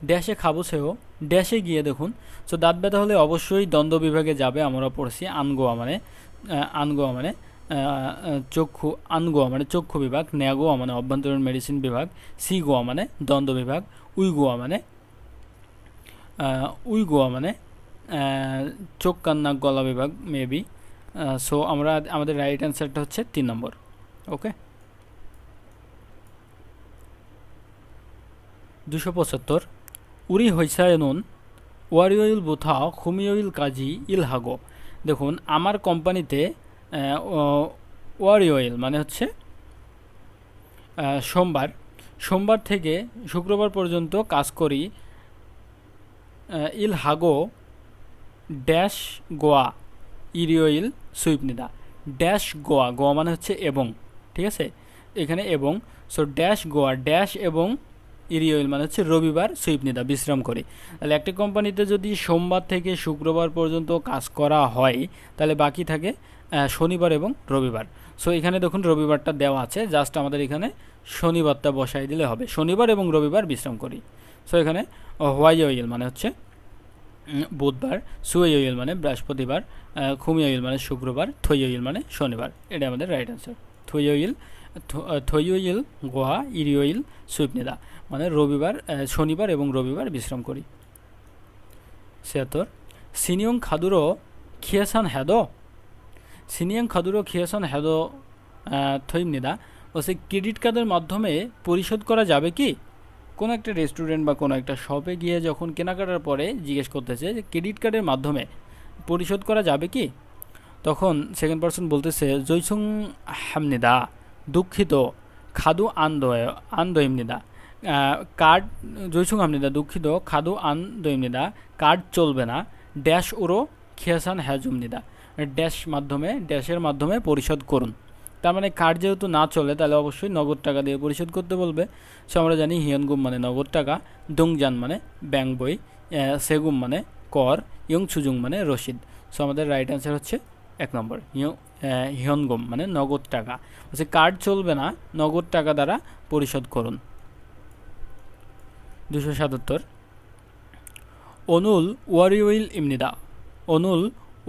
ড্যাশে খাবো সেও, ড্যাশে গিয়ে দেখুন। সো দাঁত ব্যথা হলে অবশ্যই দ্বন্দ্ব বিভাগে যাবে, আমরা পড়ছি আনগোয়া মানে আনগোয়া মানে চক্ষু, আনগোয়া মানে চক্ষু বিভাগ, ন্যাগোয়া মানে অভ্যন্তরীণ মেডিসিন বিভাগ, সিগোয়া মানে দ্বন্দ্ব বিভাগ, উইগোয়া মানে চোখ কান নাক গলা বিভাগ মেবি। সো আমাদের রাইট অ্যান্সারটা হচ্ছে 3 নম্বর। ওকে, 275 উরি হৈসায় নুন ওয়ারিওইল বুথা খুমিওইল কাজী ইল হাগো। দেখুন আমার কোম্পানিতে ওয়ারিওইল মানে হচ্ছে সোমবার থেকে শুক্রবার পর্যন্ত কাজ করি, ইল হাগো ড্যাশ গোয়া ইরিওইল সুইপনিদা। ড্যাশ গোয়া, গোয়া মানে হচ্ছে এবং, ঠিক আছে এখানে এবং। সো ড্যাশ গোয়া ড্যাশ এবং ইরিওইল মানে হচ্ছে রবিবার সুইপনিদা বিশ্রাম করি। তাহলে একটা কোম্পানিতে যদি সোমবার থেকে শুক্রবার পর্যন্ত কাজ করা হয় তাহলে বাকি থাকে শনিবার এবং রবিবার। সো এখানে দেখুন রবিবারটা দেওয়া আছে, জাস্ট আমাদের এখানে শনিবারটা বসাই দিলে হবে, শনিবার এবং রবিবার বিশ্রাম করি। সো এখানে হোয়াইওইল মানে হচ্ছে বুধবার, সুইওইল মানে বৃহস্পতিবার, খুমিওইল মানে শুক্রবার, থইওইল মানে শনিবার। এটা আমাদের রাইট অ্যান্সার। থইওইল গোয়া ইরিওইল সুইপনিদা মানে রবিবার, শনিবার এবং রবিবার বিশ্রাম করি। 76 সিনিয়ং খাদুরো খিয়েসান হ্যাদো, সিনিয়ং খাদুরো খিয়েসান হ্যাদো থইমনিদা বলছে ক্রেডিট কার্ডের মাধ্যমে পরিশোধ করা যাবে কি? কোনো একটা রেস্টুরেন্ট বা কোনো একটা শপে গিয়ে যখন কেনাকাটার পরে জিজ্ঞেস করতেছে যে ক্রেডিট কার্ডের মাধ্যমে পরিশোধ করা যাবে কি, তখন সেকেন্ড পার্সন বলতেছে জৈসুং হামনিদা দুঃখিত খাদু আন্দোয়মনিদা কার্ড, জৈসুং হামনিদা দুঃখিত খাদু আন্দোয়মনিদা কার্ড চলবে না, ড্যাশ উরো খিয়াসান হ্যাজুমনিদা ড্যাশের মাধ্যমে পরিশোধ করুন। তার মানে কার্ড যেহেতু না চলে তাহলে অবশ্যই নগদ টাকা দিয়ে পরিশোধ করতে বলবে। সো আমরা জানি হিয়নগুম মানে নগদ টাকা, দংজান মানে ব্যাংক বই, সেগুম মানে কর, ইয়ং সুজুং মানে রসিদ। সো আমাদের রাইট অ্যান্সার হচ্ছে 1 নম্বর হিয়নগুম মানে নগদ টাকা, হচ্ছে কার্ড চলবে না, নগদ টাকা দ্বারা পরিশোধ করুন। 277 অনুল ওয়ারিওইল ইমনিদা, অনুল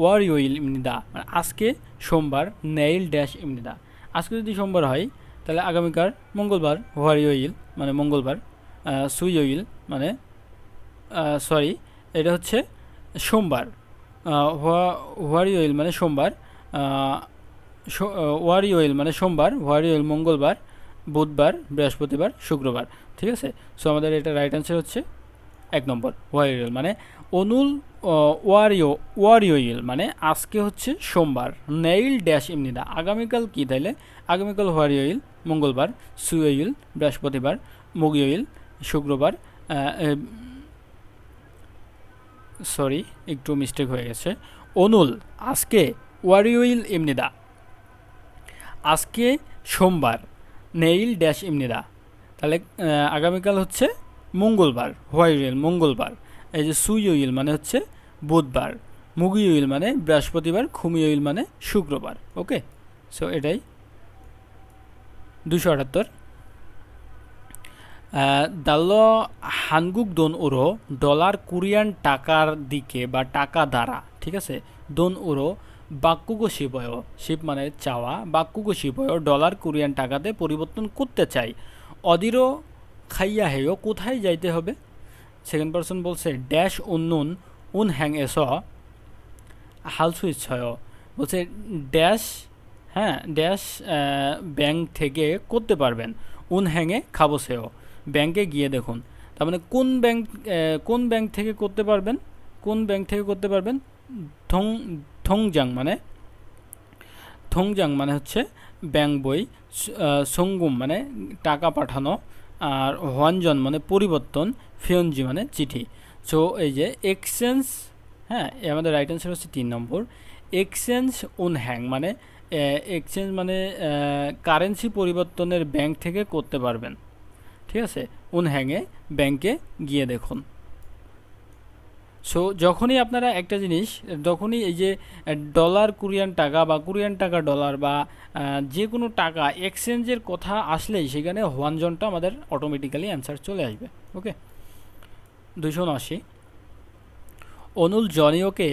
ওয়ারিওইল ইমনিদা মানে আজকে সোমবার, নেইল ড্যাশ ইমনিদা আজকে যদি সোমবার হয় তাহলে আগামীকাল মঙ্গলবার, ওয়ারিওইল মানে মঙ্গলবার, সুইওইল মানে এটা হচ্ছে সোমবার, ওয়ারিওইল মানে সোমবার, ওয়ারিওইল মানে সোমবার, ওয়ারিওইল মঙ্গলবার, বুধবার, বৃহস্পতিবার, শুক্রবার। ঠিক আছে, সো আমাদের এটা রাইট অ্যান্সার হচ্ছে 1 নম্বর ওয়ারিওইল মানে অনুল ওয়ারিওইল মানে আজকে হচ্ছে সোমবার, নেইল ড্যাশ ইমনিদা আগামীকাল কি, তাইলে আগামীকাল ওয়ারিওইল মঙ্গলবার, সুইওইল বৃহস্পতিবার, মুগিওইল শুক্রবার, একটু মিস্টেক হয়ে গেছে, অনুল আজকে, ওয়ারিওইল ইমনিদা আজকে সোমবার, নেইল ড্যাশ ইমনিদা তাহলে আগামীকাল হচ্ছে মঙ্গলবার, ওয়ারিওইল মঙ্গলবার, এই যে সুইওইল মানে হচ্ছে বুধবার, মুগিওইল মানে বৃহস্পতিবার, খুমিওইল মানে শুক্রবার। ওকে, সো এটাই। 278 দাল্ল হানগুক দোন উরো ডলার কোরিয়ান টাকার দিকে বা টাকা দ্বারা, ঠিক আছে দোন উরো বাক্যুগো শিবয়, শিব মানে চাওয়া, বাক্যুগো শিবয় ডলার কোরিয়ান টাকাতে পরিবর্তন করতে চাই, অদিরও খাইয়া হেয় কোথায় যাইতে হবে, সেকেন্ড পারসন বলছে ড্যাশ উন্নুন উন হ্যাং এস হালসু ইচ্ছয়, বলছে ড্যাশ, হ্যাঁ ড্যাশ ব্যাংক থেকে করতে পারবেন, উন হ্যাঙে খাবো সেও, ব্যাংকে গিয়ে দেখুন। তার মানে কোন ব্যাংক থেকে করতে পারবেন, কোন ব্যাংক থেকে করতে পারবেন, থং থংজাং মানে হচ্ছে ব্যাংক বই, সঙ্গুম মানে টাকা পাঠানো, আর হোয়ানজন মানে পরিবর্তন, ফিয়নজি মানে চিঠি। সো এই যে এক্সচেঞ্জ, হ্যাঁ আমাদের রাইট অ্যান্সার হচ্ছে 3 নম্বর। এক্সচেঞ্জ উন হ্যাং মানে এক্সচেঞ্জ মানে কারেন্সি পরিবর্তনের ব্যাংক থেকে করতে পারবেন, ঠিক আছে, উন হ্যাংয়ে ব্যাংকে গিয়ে দেখুন। সো যখনই আপনারা একটা জিনিস, যখনই এই যে ডলার কোরিয়ান টাকা বা কোরিয়ান টাকা ডলার বা যে কোনো টাকা এক্সচেঞ্জের কথা আসলেই সেখানে হোয়ানজনটা আমাদের অটোমেটিক্যালি অ্যান্সার চলে আসবে। ওকে, 279 অনুল জনিওকে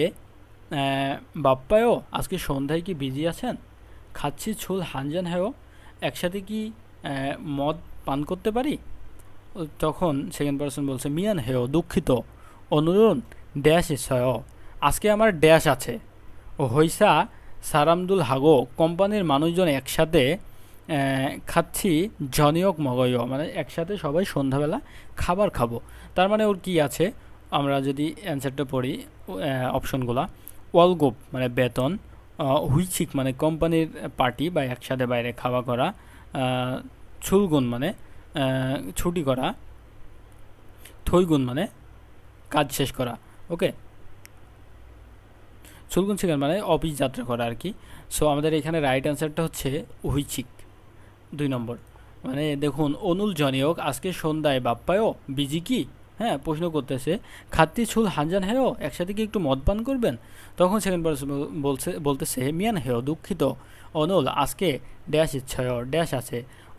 বাপ্পায়ও আজকে সন্ধ্যায় কি বিজি আছেন, খাচ্ছি ছুল হানজান হ্যাও, একসাথে কি মদ পান করতে পারি। তখন সেকেন্ড পারসন বলছে মিয়ান হেও দুঃখিত, অনুরণ ড্যাশ ইচ্ছয়, আজকে আমার ড্যাশ আছে, ও হইসা সারামদুল হাগো কোম্পানির মানুষজন একসাথে খাচ্ছি জনিয়ক মগয়, মানে একসাথে সবাই সন্ধ্যাবেলা খাবার খাবো। তার মানে ওর কি আছে, আমরা যদি অ্যান্সারটা পড়ি অপশনগুলা, ওয়ালগোপ মানে বেতন, হুইচিক মানে কোম্পানির পার্টি বা একসাথে বাইরে খাওয়া করা, ছুলগুন মানে ছুটি করা, থইগুন মানে কাজ শেষ করা। ওকে, ছুলগুন শিকার মানে অফিস যাত্রা করা আর কি। সো আমাদের এখানে রাইট অ্যান্সারটা হচ্ছে হুইচিক 2 নম্বর। মানে দেখুন অনুল জনিয়ক আজকে সন্ধ্যায় বাপ্পায়ও বিজি কি, হ্যাঁ প্রশ্ন করতেছে খাত্তি ছুল হানজান হেও, একসাথে কি একটু মদ পান করবেন। তখন সেকেন্ড পারসন বলতেছে মিয়ান হেও দুঃখিত, অনুল আজকে ড্যাশ ইচ্ছয় ড্যাশ আছে,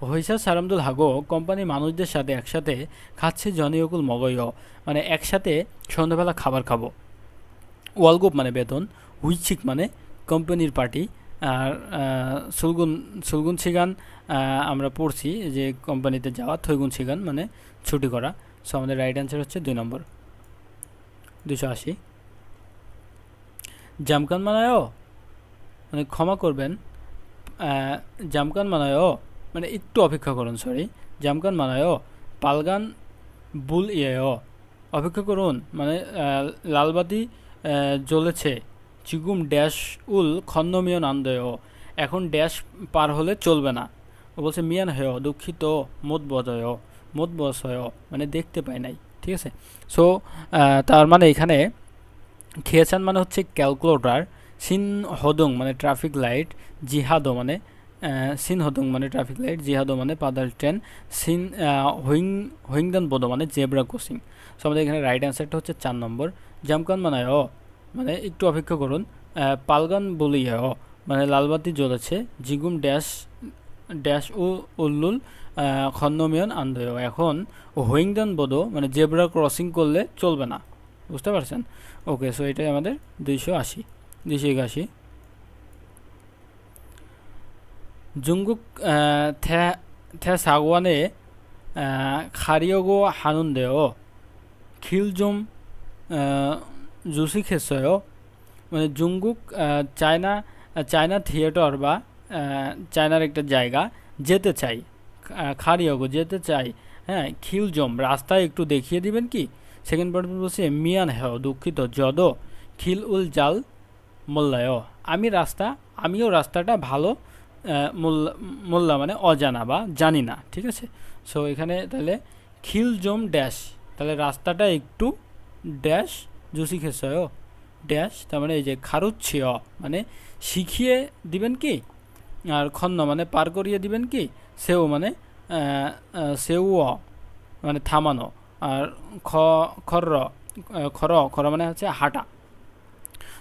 হইসা সারামদুল হাগো কোম্পানির মানুষদের সাথে একসাথে খাচ্ছে জনিয়কুল মগয়, মানে একসাথে সন্ধ্যাবেলা খাবার খাবো। ওয়ালগুপ মানে বেতন, হুইচিক মানে কোম্পানির পার্টি, আর সুলগুন ছিগান আমরা পড়ছি যে কোম্পানিতে যাওয়া, থৈগুন ছিগান মানে ছুটি করা। সো আমাদের রাইট অ্যান্সার হচ্ছে 2 নম্বর। 280 জামকান মানায়ও মানে ক্ষমা করবেন, জামকান মানায়ও মানে একটু অপেক্ষা করুন, সরি, জামকান মানায়ও পালগান বুল ইয়েও, অপেক্ষা করুন মানে লালবাতি জ্বলেছে, চিগুম ড্যাশ উল খন্নমিয়ন আন্দয়, এখন ড্যাশ পার হলে চলবে না। ও বলছে মিয়ান হেয় দুঃখিত, মোদ বজয়, মোদ বসয় মানে দেখতে পাই নাই, ঠিক আছে। সো তার মানে এখানে খেয়েছেন মানে হচ্ছে ক্যালকুলেটর, সিন হদং মানে ট্রাফিক লাইট, জিহাদো মানে সিন হদং মানে ট্রাফিক লাইট, জিহাদো মানে পাদাল ট্রেন, সিন হুইংদান বোধ মানে জেব্রা ক্রসিং। সো আমাদের এখানে রাইট অ্যান্সারটা হচ্ছে 4 নম্বর। জামকান মানায় মানে একটু অপেক্ষা করুন, পালগান বলিয়া মানে লালবাতি জ্বলেছে, জিগুম ড্যাশ ড্যাশ ও উল্লুল খন্নমিয়ন আন্দয়, এখন হুইংদান বোধ মানে জেব্রা ক্রসিং করলে চলবে না, বুঝতে পারছেন। ওকে, সো এটাই আমাদের 281। জুঙ্গুক থ্যা সাগওয়ানে খারিয়গো হানুন্দেও খিলজুম জুসি খেসয়, মানে জুঙ্গুক চায়না থিয়েটার বা চায়নার একটা জায়গা যেতে চাই, খারিয়গো যেতে চাই, হ্যাঁ খিলজম রাস্তায় একটু দেখিয়ে দিবেন কি। সেকেন্ড পার্সন বলছে মিয়ান হেও দুঃখিত, যদ খিল উল জাল মোল্লায়, আমিও রাস্তাটা ভালো মোল্লা মানে অজানা বা জানি না, ঠিক আছে। সো এখানে তাহলে খিলজম ড্যাশ, তাহলে রাস্তাটা একটু ড্যাশ জুসি খেসয় ড্যাশ, তার মানে এই যে খারুচ্ছিয় মানে শিখিয়ে দিবেন কি, আর খন্ন মানে পার করিয়ে দিবেন কি, সেও মানে সেও মানে থামানো, আর খর মানে হচ্ছে হাঁটা।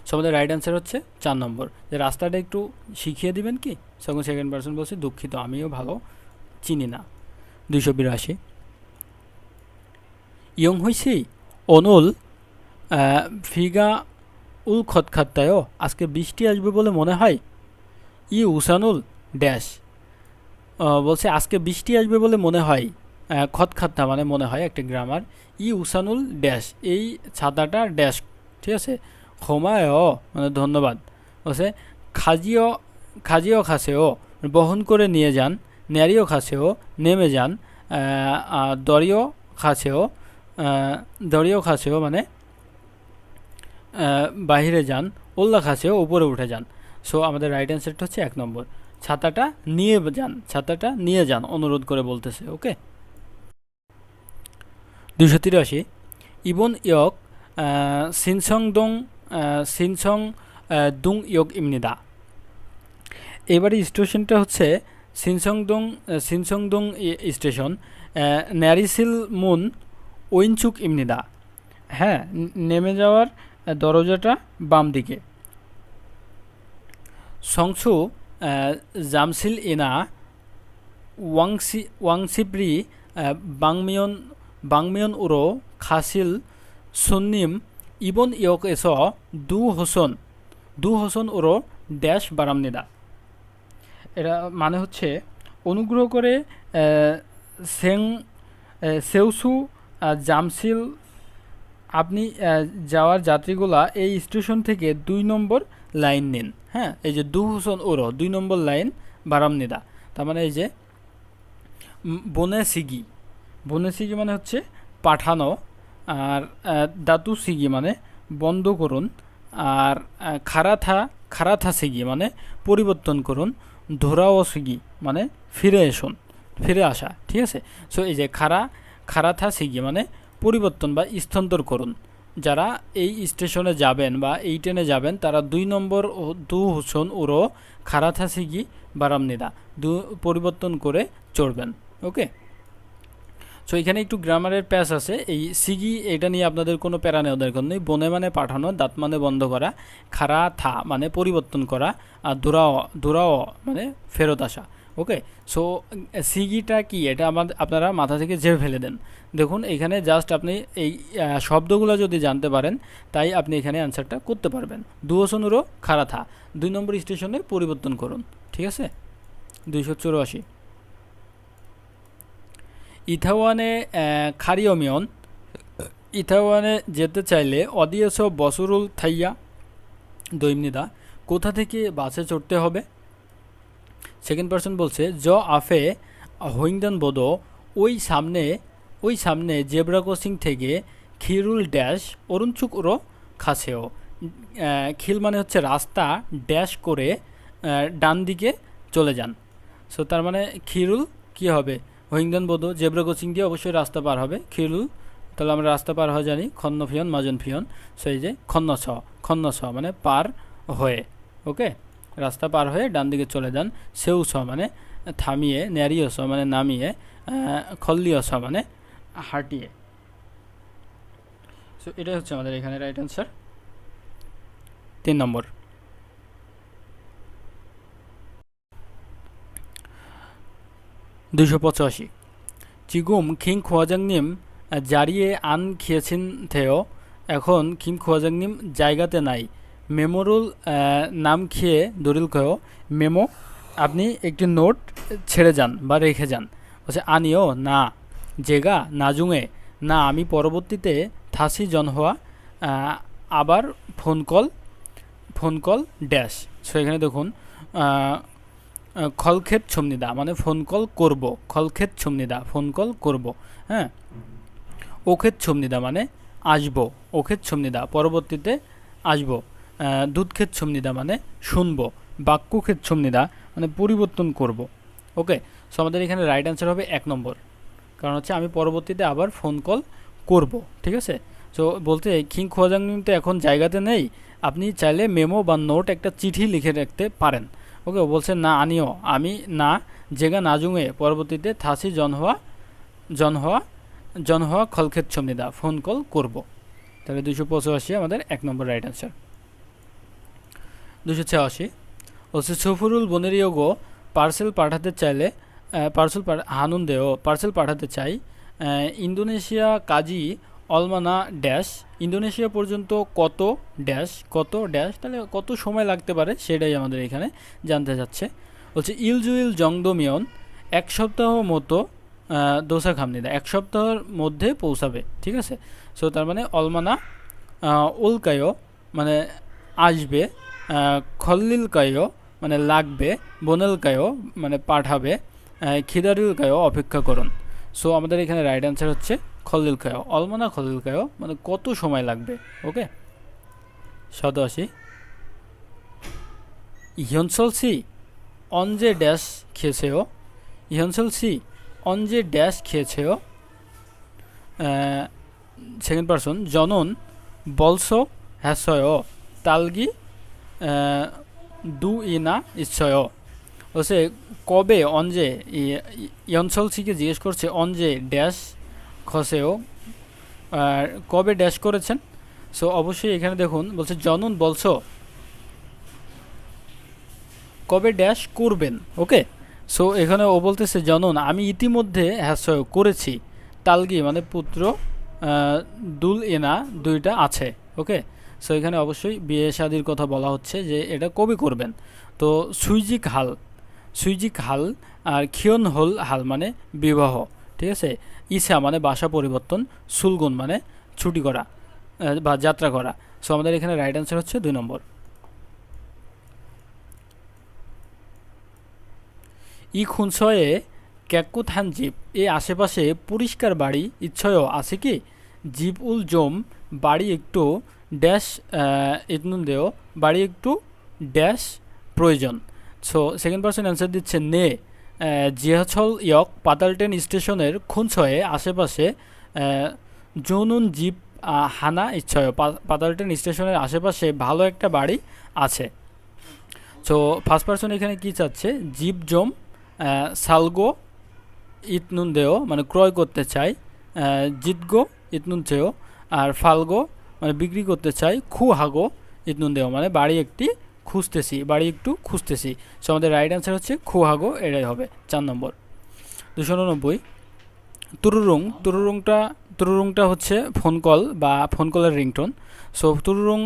সো আমাদের রাইট অ্যান্সার হচ্ছে 4 নম্বর, যে রাস্তাটা একটু শিখিয়ে দিবেন কি। তখন সেকেন্ড পারসন বলছে দুঃখিত, আমিও ভালো চিনি না। 282 ইয়ং হইছি অনুল ফিগা উল খতখাত্তায়, আজকে বৃষ্টি আসবে বলে মনে হয়, ই উসানুল ড্যাশ, বলছে আজকে বৃষ্টি আসবে বলে মনে হয়, খতখাতা মানে মনে হয় একটা গ্রামার। ই উসানুল ড্যাশ, এই ছাতাটা ড্যাশ, ঠিক আছে। হোমায় মানে ধন্যবাদ বলছে। খাজিও খাজিও খাসেও বহন করে নিয়ে যান। ন্যারিও খাসেও নেমে যান। দরিও খাসেও দরিও খাসেও মানে বাহিরে যান। উল্লা খাসেও উপরে উঠে যান। সো আমাদের রাইট অ্যান্সারটা হচ্ছে 1 নম্বর, ছাতাটা নিয়ে যান, ছাতাটা নিয়ে যান অনুরোধ করে বলতেছে। ওকে। 283 ইবন ইয়ক সিনসং দং সিনসং দুং ইয়ক ইমনিদা। এবারে স্টেশনটা হচ্ছে সিনসং দং স্টেশন। ন্যারিসিল মুন ওইনচুক ইমনিদা। হ্যাঁ, নেমে যাওয়ার দরজাটা বাম দিকে। সংসু জামসিল ইনা ওয়াংসিপ্রি বাংমিয়ন বাংমিয়ন উরো খাসিল সুন্নিম ইবন ইয়ক এস দু হোসন উরো ড্যাশ বারামনিদা। এটা মানে হচ্ছে অনুগ্রহ করে সেউসু জামসিল আপনি যাওয়ার যাত্রীগুলা এই স্টেশন থেকে 2 নম্বর লাইন নিন। হ্যাঁ, এই যে দু হোসন ওরো 2 নম্বর লাইন বারামনিদা, তার মানে এই যে বনে সিগি মানে হচ্ছে পাঠানো, আর দাতু সিগি মানে বন্ধ করুন, আর খারাথা সিগি মানে পরিবর্তন করুন, ধোরাও সিগি মানে ফিরে আসা। ঠিক আছে। সো এই যে খারাথা সিগি মানে পরিবর্তন বা স্থানান্তর করুন। যারা এই স্টেশনে যাবেন বা এই ট্রেনে যাবেন তারা 2 নম্বর দু হোসন উরো খারাথা সিগি বারামনিদা পরিবর্তন করে চড়বেন। ওকে। সো এখানে একটু গ্রামারের প্যাচ আছে। এই সিগি এটা নিয়ে আপনাদের কোনো প্যারা নেওয়া দরকার নেই। বনে মানে পাঠানো, দাঁত মানে বন্ধ করা, খারাথা মানে পরিবর্তন করা, আর দুরাও মানে ফেরত আসা। ওকে। সো সিগিটা কি এটা আপনারা মাথা থেকে ঝেড়ে ফেলে দেন। দেখুন এখানে জাস্ট আপনি এই শব্দগুলো যদি জানতে পারেন তাই আপনি এখানে অ্যান্সারটা করতে পারবেন। দুয়োসনুরও খারাথা 2 নম্বর স্টেশনে পরিবর্তন করুন। ঠিক আছে। 284 ইথাওয়ানে খারিয়মিয়ন। ইথাওয়ানে যেতে চাইলে অদিয়েস বসরুল থাইয়া দৈমনিদা, কোথা থেকে বাসে চড়তে হবে? সেকেন্ড পার্সন বলছে জ আফে হোইংদান বোদো, ওই সামনে জেব্রা ক্রসিং থেকে খিরুল ড্যাশ অরুণচুক ওরো খাসেও। খিল মানে হচ্ছে রাস্তা, ড্যাশ করে ডান দিকে চলে যান। সো তার মানে খিরুল কি হবে? হোইংদান বোদো জেব্রা ক্রসিং দিয়ে অবশ্যই রাস্তা পার হবে। খিরুল তাহলে আমরা রাস্তা পার হয়ে জানি খন্ন ফিয়ন মাজন ফিয়ন। সেই যে খন্ন ছ মানে পার হয়ে। ওকে। রাস্তা পার হয়ে ডান দিকে চলে যান। সেউস মানে থামিয়ে, ন্যারিয়স মানে নামিয়ে, খল্লিয়স মানে হাঁটিয়ে। সো এটাই হচ্ছে আমাদের এখানে রাইট অ্যান্সার। 3 নম্বর। 285 지금 김 খুয়াজাং님 জারিয়ে আন খেয়েছেন থেও, এখন কিম খুয়াজাং님 জায়গাতে নাই। মেমোরুল নাম খেয়ে দরিল খেয়েও, মেমো আপনি একটি নোট ছেড়ে যান বা রেখে যান। বলছে আনিও না, জেগা নাজুঙে না, আমি পরবর্তীতে থাসি জনহোয়া আবার ফোন কল ড্যাশ। সো এখানে দেখুন খলক্ষেত ছমনিদা মানে ফোন কল করব, খলক্ষেত ছমনিদা ফোন কল করব। হ্যাঁ, ওক্ষেত ছমনিদা মানে আসবো, ওক্ষেত ছমনিদা পরবর্তীতে আসবো। দুধক্ষেত ছমনিদা মানে শুনবো, বাক্যক্ষেত ছমনিদা মানে পরিবর্তন করব। ওকে। সো আমাদের এখানে রাইট অ্যান্সার হবে 1 নম্বর, কারণ হচ্ছে আমি পরবর্তীতে আবার ফোন কল করব। ঠিক আছে। সো বলতে কিং খোয়াজাংনিম তো এখন জায়গাতে নেই, আপনি চাইলে মেমো বা নোট একটা চিঠি লিখে রাখতে পারেন। ওকে। বলছে না আনিও, আমি না, জেগা নাজুঙে পরবর্তীতে থাসি জনহোয়া খলক্ষেত ছমনিদা ফোন কল করব। তাহলে 285 আমাদের 1 নম্বর রাইট অ্যান্সার। 286 বলছে সফরুল বনেরিয়োগো পার্সেল পাঠাতে চাইলে পার্সেল পাঠাতে চাই। ইন্দোনেশিয়া কাজী অলমানা ড্যাশ, ইন্দোনেশিয়া পর্যন্ত কত ড্যাশ, তাহলে কত সময় লাগতে পারে সেটাই আমাদের এখানে জানতে যাচ্ছে। বলছে ইলজুইল জংদোমিয়ন 1 সপ্তাহ মতো দোসা খামনিদা, 1 সপ্তাহের মধ্যে পৌঁছাবে, ঠিক আছে। সো তার মানে অলমানা উল্কায়ও মানে আসবে, খল্লিলকায়ও মানে লাগবে, বনেলকায়ও মানে পাঠাবে, খিদারিলকায়ও অপেক্ষা করুন। সো আমাদের এখানে রাইট অ্যান্সার হচ্ছে খল্লিলকায়ও, অলমানা খল্লিলকায়ও মানে কত সময় লাগবে। ওকে, 87 ইহনসলসি অনজে ড্যাশ খেয়েছেও, ইহনসলসি অনজে ড্যাশ খেয়েছেও। সেকেন্ড পারসন জনন বলস হ্যাসয় তালগি দু ইনা ইচ্ছয়। বলছে কবে অনজে, ইয়নসলসিকে জিজ্ঞেস করছে অনজে ড্যাশ খসেও, কবে ড্যাশ করেছেন। সো অবশ্যই এখানে দেখুন বলছে জনন বলছ কবে ড্যাশ করবেন। ওকে, সো এখানে ও বলতেছে জনন আমি ইতিমধ্যে হ্যাসয় করেছি, তালগি মানে পুত্র, দুল এনা দুইটা আছে। ওকে, সো এখানে অবশ্যই বিয়ে শাদির কথা বলা হচ্ছে যে এটা কবে করবেন। তো সুইজিক হাল, সুইজিক হাল আর খিয়ন হল হাল মানে বিবাহ, ঠিক আছে। ইসা মানে বাসা পরিবর্তন, সুলগুন মানে ছুটি করা বা যাত্রা করা। সো আমাদের এখানে রাইট অ্যান্সার হচ্ছে 2 নম্বর। ই খুনসয়ে ক্যাকুথান জীব, এই আশেপাশে পরিষ্কার বাড়ি ইচ্ছয় আছে কি। জীব উল জম বাড়ি একটু ড্যাশ ইতনুন দেও, বাড়ি একটু ড্যাশ প্রয়োজন। সো সেকেন্ড পার্সন অ্যান্সার দিচ্ছে নে জিয়াছল ইয়ক পাতালটেন স্টেশনের খুনছয়ে আশেপাশে জনুন জীব হানা ইচ্ছয়, পাতালটেন স্টেশনের আশেপাশে ভালো একটা বাড়ি আছে। সো ফার্স্ট পার্সন এখানে কি চাচ্ছে, জীব জম সালগো ইতনুন দেও মানে ক্রয় করতে চাই, জিতগো ইতনুন চেও, আর ফালগো মানে বিক্রি করতে চাই, খু হাগো ইতনুন দেও মানে বাড়ি একটি খুঁজতেছি, বাড়ি একটু খুঁজতেছি। সো আমাদের রাইট অ্যান্সার হচ্ছে খু হাগো, এটাই হবে 4 নম্বর। 299 তুরুরুং, তুরুরুংটা হচ্ছে ফোন কল বা ফোন কলের রিংটোন। সো তুরুরুং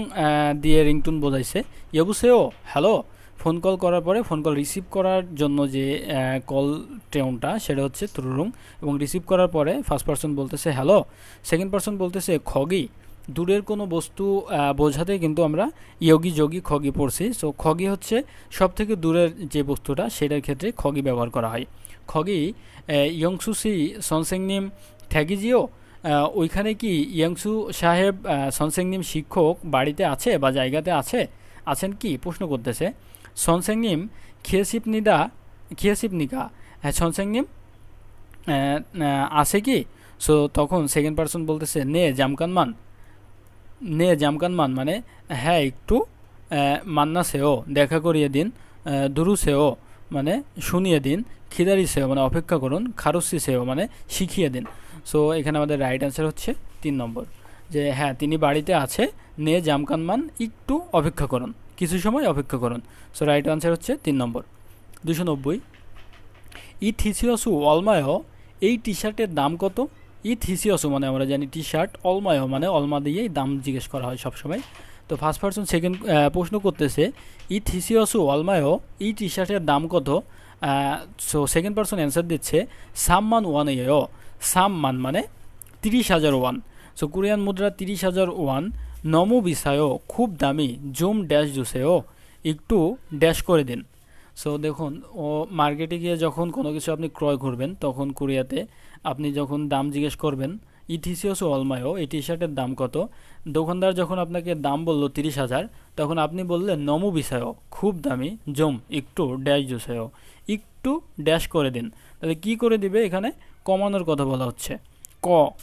দিয়ে রিংটোন বোঝাইছে। ইয়বুসেও হ্যালো, ফোন কল করার পরে ফোন কল রিসিভ করার জন্য যে কল টেউনটা সেটা হচ্ছে তুরুরুং, এবং রিসিভ করার পরে ফার্স্ট পারসন বলতেছে হ্যালো, সেকেন্ড পারসন বলতেছে খগি, দূরের কোনো বস্তু বোঝাতে কিন্তু আমরা ইয়োগি যোগী খগি পড়ছি। সো খগি হচ্ছে সব থেকে দূরের যে বস্তুটা সেটার ক্ষেত্রে খগি ব্যবহার করা হয়। খগি ইয়ংসুসি সনসেংনিম ঠ্যাগিজিও, ওইখানে কি ইয়াংসু সাহেব সনসেংনিম শিক্ষক বাড়িতে আছে বা জায়গাতে আছেন কি প্রশ্ন করতেছে। সনসেংনিম খিয়েসিপনিকা, সনসেংনিম আছে কি। সো তখন সেকেন্ড পারসন বলতেছে নে জামকানমান মানে হ্যাঁ একটু, মান্না সেও দেখা করিয়ে দিন, দুরু সেও মানে শুনিয়ে দিন, খিদারি সেও মানে অপেক্ষা করুন, খারুসি সেও মানে শিখিয়ে দিন। সো এখানে আমাদের রাইট অ্যান্সার হচ্ছে 3 নম্বর, যে হ্যাঁ তিনি বাড়িতে আছে, নে জামকানমান একটু অপেক্ষা করুন, কিছু সময় অপেক্ষা করুন। সো রাইট অ্যান্সার হচ্ছে 3 নম্বর। 290 ই থিসিয়সু অলমায়, এই টি শার্টের দাম কত। ই থিসিয়সু মানে আমরা জানি টি শার্ট, অলমায় মানে অলমা দিয়েই দাম জিজ্ঞেস করা হয় সবসময়। তো ফার্স্ট পারসন সেকেন্ড প্রশ্ন করতেছে ই থিসিয়সু অলমায়, এই টি শার্টের দাম কত। সো সেকেন্ড পারসন অ্যান্সার দিচ্ছে সামমান ওয়ান এও, সামমান মানে 30,000 ওয়ান। সো কোরিয়ান মুদ্রা 30,000 ওয়ান। নমো বিসায়ও খুব দামি, জুম ড্যাশ জুসেও একটু ড্যাশ করে দিন। সো দেখুন, ও মার্কেটে গিয়ে যখন কোনো কিছু আপনি ক্রয় করবেন তখন কোরিয়াতে আপনি যখন দাম জিজ্ঞেস করবেন ইথিসিওস অলমায়ও এই টি শার্টের দাম কত, দোকানদার যখন আপনাকে দাম বললো 30,000, তখন আপনি বললেন নমো বিসায়ও খুব দামি, জম একটু ড্যাশ জুসেও একটু ড্যাশ করে দিন। তাহলে কি করে দিবে, এখানে কমানোর কথা বলা হচ্ছে।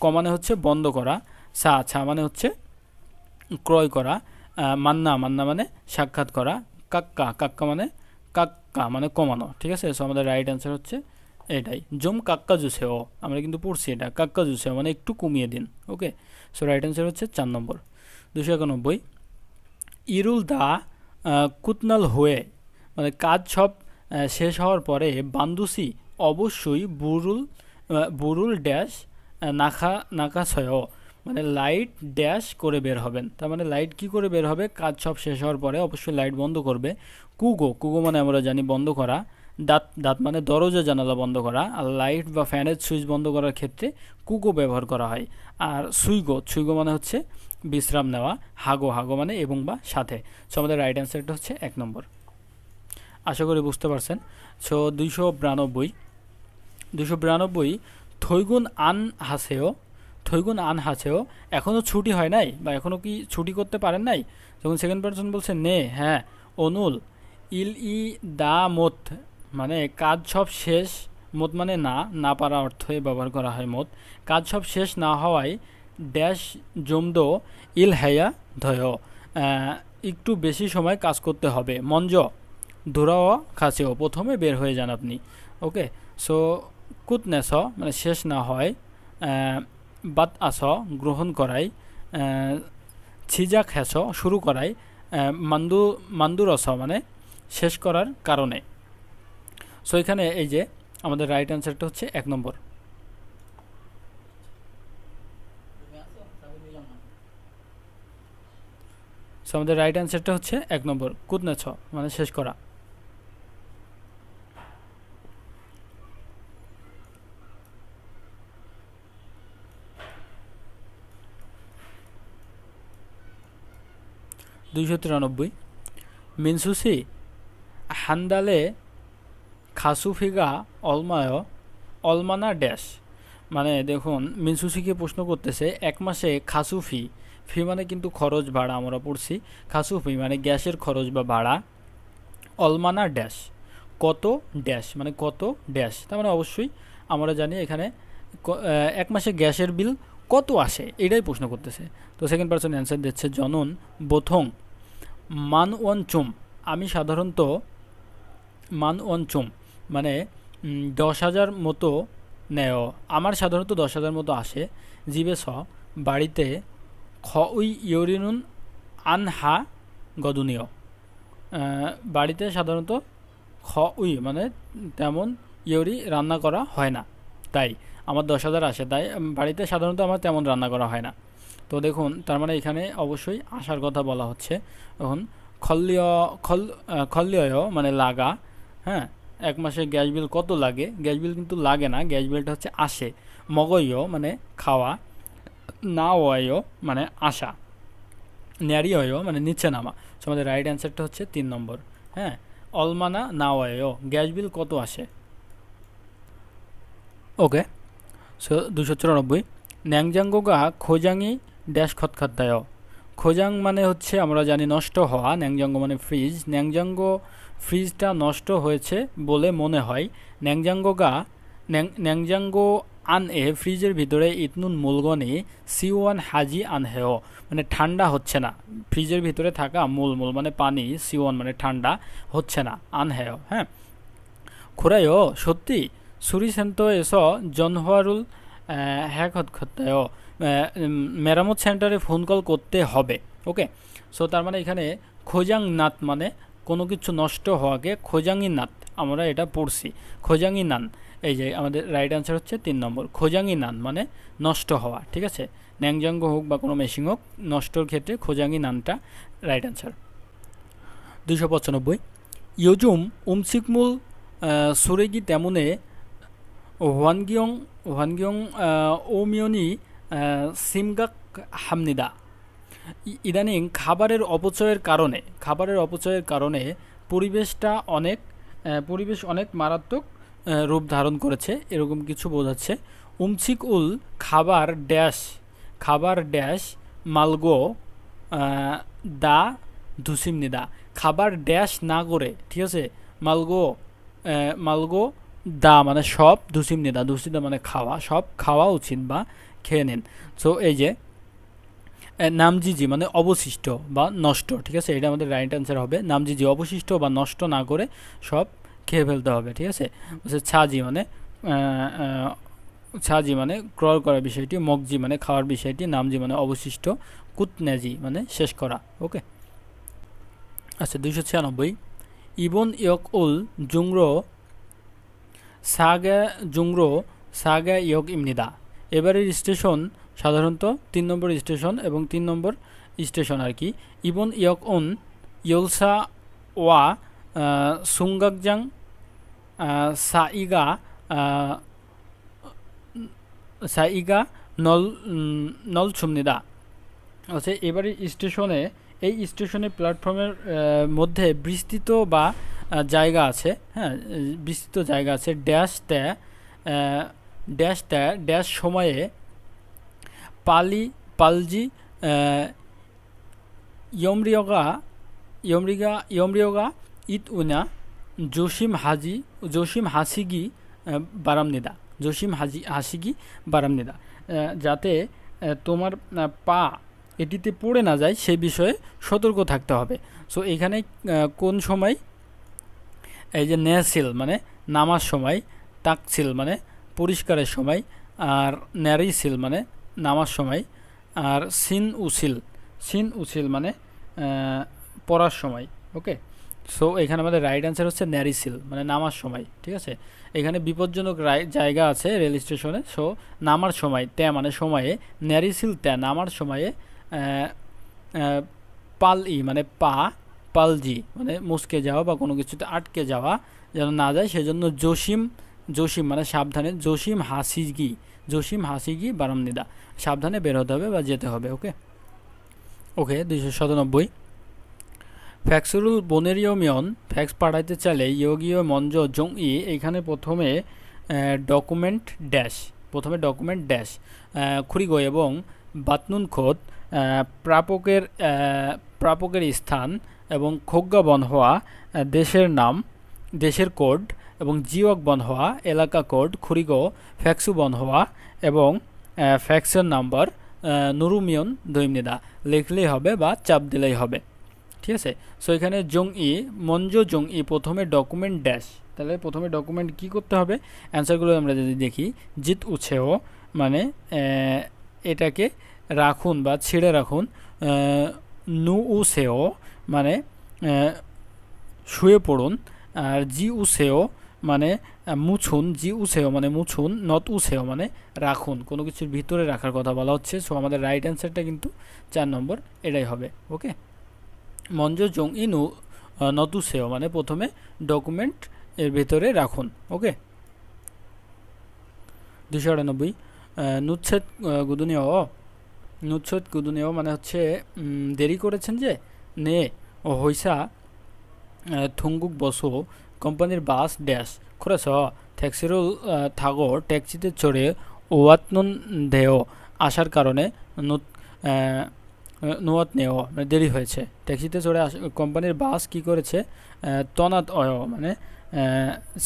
ক মানে হচ্ছে বন্ধ করা, ছা মানে হচ্ছে ক্রয় করা, মান্না মানে সাক্ষাৎ করা, কাক্কা মানে কমানো, ঠিক আছে। সো আমাদের রাইট অ্যান্সার হচ্ছে এটাই, জম কাক্কা জুসেও, আমরা কিন্তু পড়ছি এটা কাক্কা জুসেও মানে একটু কমিয়ে দিন। ওকে, সো রাইট অ্যান্সার হচ্ছে 4 নম্বর। 291 ইরুল দা কুতনাল হয়ে মানে কাজ সব শেষ হওয়ার পরে বান্দুসি অবশ্যই বুরুল ড্যাশ নাকাছয় মানে লাইট ড্যাশ করে বের হবেন। তার মানে লাইট কি করে বের হবে, কাজ সব শেষ হওয়ার পরে অবশ্যই লাইট বন্ধ করবে। কুগো মানে আমরা জানি বন্ধ করা, দাঁত দাঁত মানে দরজা জানালা বন্ধ করা, আর লাইট বা ফ্যানের সুইচ বন্ধ করার ক্ষেত্রে কুকো ব্যবহার করা হয়। আর সুইগো সুইগো মানে হচ্ছে বিশ্রাম নেওয়া, হাগো হাগো মানে এবং বা সাথে। সো আমাদের রাইট অ্যান্সারটা হচ্ছে 1 নম্বর। আশা করি বুঝতে পারছেন। সো 292 থৈগুন আন হাসেও, থৈগুন আন হাসেও, এখনও ছুটি হয় নাই বা এখনও কি ছুটি করতে পারেন নাই? যখন সেকেন্ড পারসন বলছে নে, হ্যাঁ, অনুল, ইল ই দা মত মানে কাজ সব শেষ, মত মানে না, না পারা অর্থে ব্যবহার করা হয় মত। কাজ সব শেষ না হওয়ায় ড্যাশ জমদো ইল হেয়া ধয়, একটু বেশি সময় কাজ করতে হবে। মঞ্জ ধুরাও খাসেও, প্রথমে বের হয়ে যান আপনি। ওকে, সো কুতনেস মানে শেষ না হয়, বাত আস গ্রহণ করাই, ছিজা খেস শুরু করাই, মান্দুরস মানে শেষ করার কারণে। সো এখানে এই যে আমাদের রাইট অ্যান্সারটা হচ্ছে 1 নম্বর। সো আমাদের রাইট অ্যান্সারটা হচ্ছে 1 নম্বর, কুতনেছ মানে শেষ করা। (293) মিনসুসি হান্দালে খাসুফিগা অলমায় অলমানা ড্যাশ। মানে দেখুন মিনসুসিকে প্রশ্ন করতেছে 1 মাসে খাসুফি, ফি মানে কিন্তু খরচ ভাড়া, আমরা পড়ছি। খাসুফি মানে গ্যাসের খরচ বা ভাড়া, অলমানা ড্যাশ কত ড্যাশ মানে কত ড্যাশ, তার মানে অবশ্যই আমরা জানি এখানে 1 মাসে গ্যাসের বিল কত আসে এটাই প্রশ্ন করতেছে। তো সেকেন্ড পারসন অ্যান্সার দিচ্ছে জনন বোথং মান ওয়ান চুম, আমি সাধারণত মান ওয়ান চুম মানে 10,000 মতো নেয়, আমার সাধারণত 10,000 মতো আসে। জিবে স বাড়িতে, খ উই ইউরিনুন আনহা গদনীয়, বাড়িতে সাধারণত খ উই মানে তেমন ইউরি রান্না করা হয় না, তাই আমার 10,000 আসে, তাই বাড়িতে সাধারণত আমার তেমন রান্না করা হয় না। তো দেখুন তার মানে এখানে অবশ্যই আসার কথা বলা হচ্ছে। এখন খল্লিয় মানে লাগা, হ্যাঁ, 1 মাসে গ্যাস বিল কত লাগে, গ্যাস বিল কিন্তু লাগে না, গ্যাস বিলটা হচ্ছে আসে। মগইয় মানে খাওয়া, না ওয়াইও মানে আসা, ন্যারিও মানে নিচে নামা। সো আমাদের রাইট অ্যান্সারটা হচ্ছে 3 নম্বর, হ্যাঁ, অলমানা না ওয়াইও, গ্যাস বিল কত আসে। ওকে, সো 294 ন্যাংজাঙ্গোগা খোজাঙি ড্যাশ খতখাদ্দায়, খোজাং মানে হচ্ছে আমরা জানি নষ্ট হওয়া, ন্যাংজাঙ্গো মানে ফ্রিজ, ন্যাংজাঙ্গো ফ্রিজটা নষ্ট হয়েছে বলে মনে হয়। ন্যাংজাঙ্গো আন এ ফ্রিজের ভিতরে ইতনুন মূলগণে সিওয়ান হাজি আন হেও মানে ঠান্ডা হচ্ছে না, ফ্রিজের ভিতরে থাকা মূল মানে পানি, সিওয়ান মানে ঠান্ডা হচ্ছে না, আন হেও, হ্যাঁ। খোরাইও সত্যি সুরিসেন্তো এস জনহারুল হ্যাক হত্যায়, মেরামত সেন্টারে ফোন কল করতে হবে। ওকে, সো তার মানে এখানে খোজাং নাত মানে কোনো কিছু নষ্ট হওয়াকে খোজাঙি নাত আমরা এটা পড়ছি, খোজাঙি নান। এই যে আমাদের রাইট অ্যান্সার হচ্ছে 3 নম্বর, খোজাঙি নান মানে নষ্ট হওয়া, ঠিক আছে। ন্যাংজাঙ্গ হোক বা কোনো মেশিন হোক, নষ্টর ক্ষেত্রে খোজাঙি নানটা রাইট অ্যান্সার। 295 ইয়োজুম উমসিকমুল সুরেগি তেমনে হোয়ানগিয়ং ওমিয়নি সিমগাক হামনিদা, ইদানিং খাবারের অপচয়ের কারণে পরিবেশ অনেক মারাত্মক রূপ ধারণ করেছে, এরকম কিছু বোঝাচ্ছে। উমছিক উল খাবার ড্যাশ মালগো দা ধুসিমনিদা, খাবার ড্যাশ না করে, ঠিক আছে, মালগো দা মানে সব, ধুসিমনিদা মানে খাওয়া, সব খাওয়া উচিত বা খেয়ে নিন। সো এই যে নামজিজি মানে অবশিষ্ট বা নষ্ট, ঠিক আছে, এটা আমাদের রাইট অ্যান্সার হবে। নামজিজি অবশিষ্ট বা নষ্ট না করে সব খেয়ে ফেলতে হবে, ঠিক আছে। ছাজি মানে ক্রয় করার বিষয়টি, মগজি মানে খাওয়ার বিষয়টি, নামজি মানে অবশিষ্ট, কুতনেজি মানে শেষ করা। ওকে, আচ্ছা 296 ইবন ইয়ক উল জুংরো সাগা ইয়ক ইমনিদা, এবারের স্টেশন সাধারণত 3 নম্বর স্টেশন এবং 3 নম্বর স্টেশন আর কি। ইবন ইয়ক উন ইয়োলসা ওয়া সুঙ্গাকজাং সাইগা সাইগা নল নলছুমনিদা আচ্ছা। এবারে স্টেশনে, এই স্টেশনের প্ল্যাটফর্মের মধ্যে বিস্তৃত বা জায়গা আছে, হ্যাঁ, বিস্তৃত জায়গা আছে। ড্যাশ সময়ে পালজি ইয়মরিয়গা ইত উনা জসিম হাসিগি বারামনিদা হাসিগি বারামনিদা, যাতে তোমার পা এটিতে পড়ে না যায় সে বিষয়ে সতর্ক থাকতে হবে। সো এখানে কোন সময়, এই যে ন্যাসিল মানে নামার সময়, তাকসিল মানে পরিষ্কারের সময়, আর ন্যারিসিল মানে নামার সময়, আর সিন উসিল মানে পড়ার সময়। ওকে, সো এখানে আমাদের রাইট অ্যান্সার হচ্ছে ন্যারিসিল মানে নামার সময়। ঠিক আছে, এখানে বিপজ্জনক জায়গা আছে রেল স্টেশনে। সো নামার সময় মানে সময়ে, ন্যারিসিল নামার সময়ে, মানে পালজি মানে মুসকে যাওয়া বা কোনো কিছুতে আটকে যাওয়া যেন না যায়, সেজন্য জসিম মানে সাবধানে, জসিম হাসিগি বারামনিদা, সাবধানে বের হতে হবে বা যেতে হবে। ওকে 297। ফ্যাক্সরুল বনেরিও মিয়ন ফ্যাক্স পাঠাইতে চাইলে ইয়োগীয় মঞ্জ জং এইখানে প্রথমে ডকুমেন্ট ড্যাশ খুরিগো এবং বাতনুন খোদ প্রাপকের স্থান এবং খোগ্গা বন হওয়া দেশের নাম, দেশের কোড এবং জিওক বন হওয়া এলাকা কোড, খুরিগো ফ্যাক্সু বন হওয়া এবং ফ্যাক্সের নাম্বার নুরুমিয়ন দৈমনিদা লিখলেই হবে বা চাপ দিলেই হবে। ঠিক আছে, সো এখানে মঞ্জ প্রথমে ডকুমেন্ট ড্যাশ, তাহলে প্রথমে ডকুমেন্ট কি করতে হবে, অ্যান্সারগুলো আমরা যদি দেখি, জিত উছেও মানে এটাকে রাখুন বা ছেড়ে রাখুন, নু উসেও মানে শুয়ে পড়ুন, আর জি উসেও মানে মুছুন, নট উসেও মানে রাখুন, কোনো কিছুর ভিতরে রাখার কথা বলা হচ্ছে। সো আমাদের রাইট অ্যান্সারটা কিন্তু 4 নম্বর এটাই হবে। ওকে, মঞ্জ নতুসেও মানে প্রথমে ডকুমেন্ট এর ভেতরে রাখুন। ওকে 298। নুচ্ছেদ গুদুনিও মানে হচ্ছে দেরি করেছেন যে, নে ও হইসা থুঙ্গুক বসো কোম্পানির বাস ড্যাশ খরচ ট্যাক্সিরও থাগো, ট্যাক্সিতে চড়ে ওয়াতনুন দেও আসার কারণে নোয়াত নেও মানে দেরি হয়েছে। ট্যাক্সিতে চড়ে কোম্পানির বাস কি করেছে, তনাত অয় মানে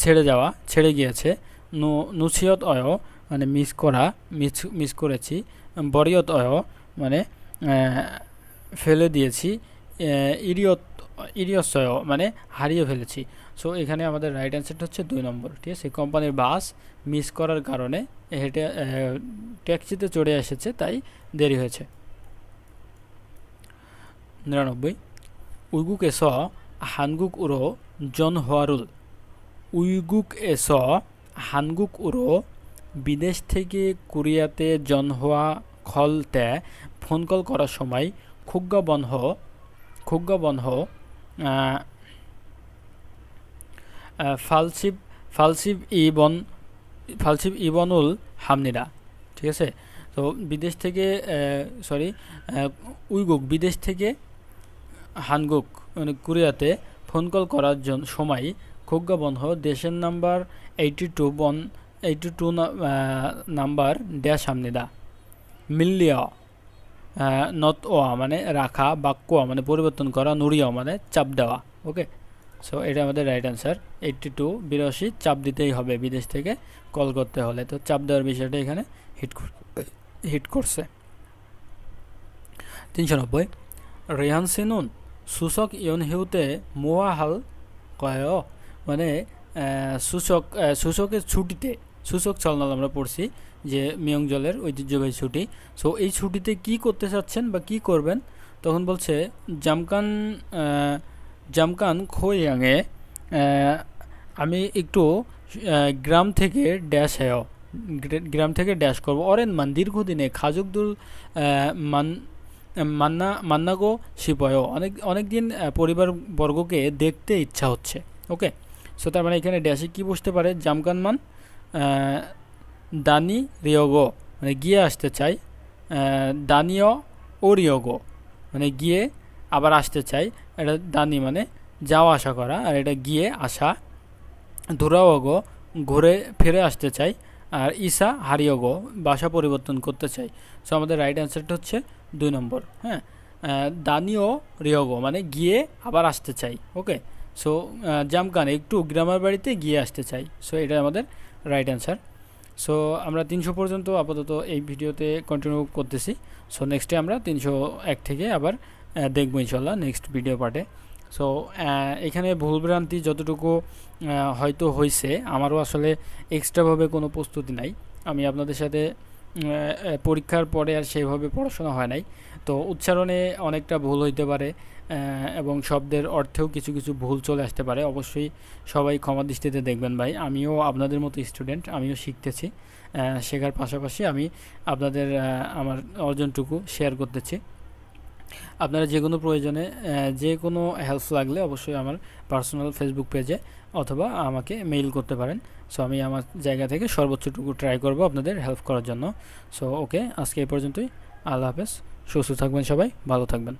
ছেড়ে গিয়েছে। নুসিয়ত অয় মানে মিস করেছি। বরিয়ত অয় মানে ফেলে দিয়েছি। ইরিয়সয় মানে হারিয়ে ফেলেছি। সো এখানে আমাদের রাইট অ্যান্সারটা হচ্ছে 2 নম্বর। ঠিক আছে, কোম্পানির বাস মিস করার কারণে হেঁটে ট্যাক্সিতে চড়ে এসেছে, তাই দেরি হয়েছে। 99। উইগুক এস হানগুক উরো জনহোয়ারুল, হানগুক উরো বিদেশ থেকে কোরিয়াতে জনহোয়া খলতে ফোন কল করার সময় খুগ্গা বনহ ফালসিব ইবনুল হামনিরা। ঠিক আছে, তো বিদেশ থেকে উইগুক বিদেশ থেকে হানগুক মানে কোরিয়াতে ফোন কল করার সময় খুগ্গা বনহ দেশের নাম্বার 82 নাম্বার ড্যাশ হামনিদা মিল্লিয়া নট ওয়া মানে রাখা, বাক্য মানে পরিবর্তন করা, নুরিয়া মানে চাপ দেওয়া। ওকে, সো এটা আমাদের রাইট অ্যান্সার। 82 চাপ দিতেই হবে বিদেশ থেকে কল করতে হলে, তো চাপ দেওয়ার বিষয়টা এখানে হিট করছে। 390। রেহান সেনুন সূচক ইয়ন হেউতে মোয়া হাল কয় মানে সূচকের ছুটিতে, সূচক চলনাল আমরা পড়ছি যে মিয়ংজলের ঐতিহ্যবাহী ছুটি। সো এই ছুটিতে কি করতে চাচ্ছেন বা কি করবেন, তখন বলছে জামকান খোয়াংয়ে আমি একটু গ্রাম থেকে ড্যাশ করবো। অরেন মান দীর্ঘদিনে খাজুকদুল মান্নাগো শিপয় অনেক দিন পরিবারবর্গকে দেখতে ইচ্ছা হচ্ছে। ওকে, সো তার মানে এখানে ড্যাশে কি বসতে পারে, জামকানমান দানি রিয়োগো মানে গিয়ে আসতে চাই, দানিও ও রিয়োগো মানে গিয়ে আবার আসতে চাই, এটা দানি মানে যাওয়া আসা করা, আর এটা গিয়ে আসা, দুরাওগো ঘুরে ফিরে আসতে চাই, আর ইসা হারিয়োগো বাসা পরিবর্তন করতে চাই। সো আমাদের রাইট অ্যান্সারটা হচ্ছে 2 নম্বর। হ্যাঁ, দানিও রিয়োগো মানে গিয়ে আবার আসতে চাই। ওকে, সো জামকান একটু গ্রামের বাড়িতে গিয়ে আসতে চাই। সো এটা আমাদের রাইট অ্যান্সার। সো আমরা 300 পর্যন্ত আপাতত এই ভিডিওতে কন্টিনিউ করতেছি। সো নেক্সটে আমরা 301 থেকে আবার দেখবো ইনশাল্লাহ নেক্সট ভিডিও পার্টে। সো এখানে ভুলভ্রান্তি যতটুকু হয়তো হয়েছে, আমারও আসলে এক্সট্রাভাবে কোনো প্রস্তুতি নাই। আমি আপনাদের সাথে পরীক্ষার পরে আর সেইভাবে পড়াশোনা হয় নাই, তো উচ্চারণে অনেকটা ভুল হইতে পারে এবং শব্দের অর্থেও কিছু কিছু ভুল চলে আসতে পারে। অবশ্যই সবাই ক্ষমা দৃষ্টিতে দেখবেন ভাই, আমিও আপনাদের মতো স্টুডেন্ট, আমিও শিখতেছি। শেখার পাশাপাশি আমি আপনাদের আমার অর্জনটুকু শেয়ার করতেছি। আপনারা যে কোনো প্রয়োজনে যে কোনো হেল্প লাগলে অবশ্যই আমার পার্সোনাল ফেসবুক পেজে অথবা আমাকে মেইল করতে পারেন। সো আমি আমার জায়গা থেকে সর্বোচ্চটুকু ট্রাই করব আপনাদের হেল্প করার জন্য। সো ওকে, আজকে এই পর্যন্তই। আল্লাহ হাফেজ, সুস্থ থাকবেন সবাই, ভালো থাকবেন।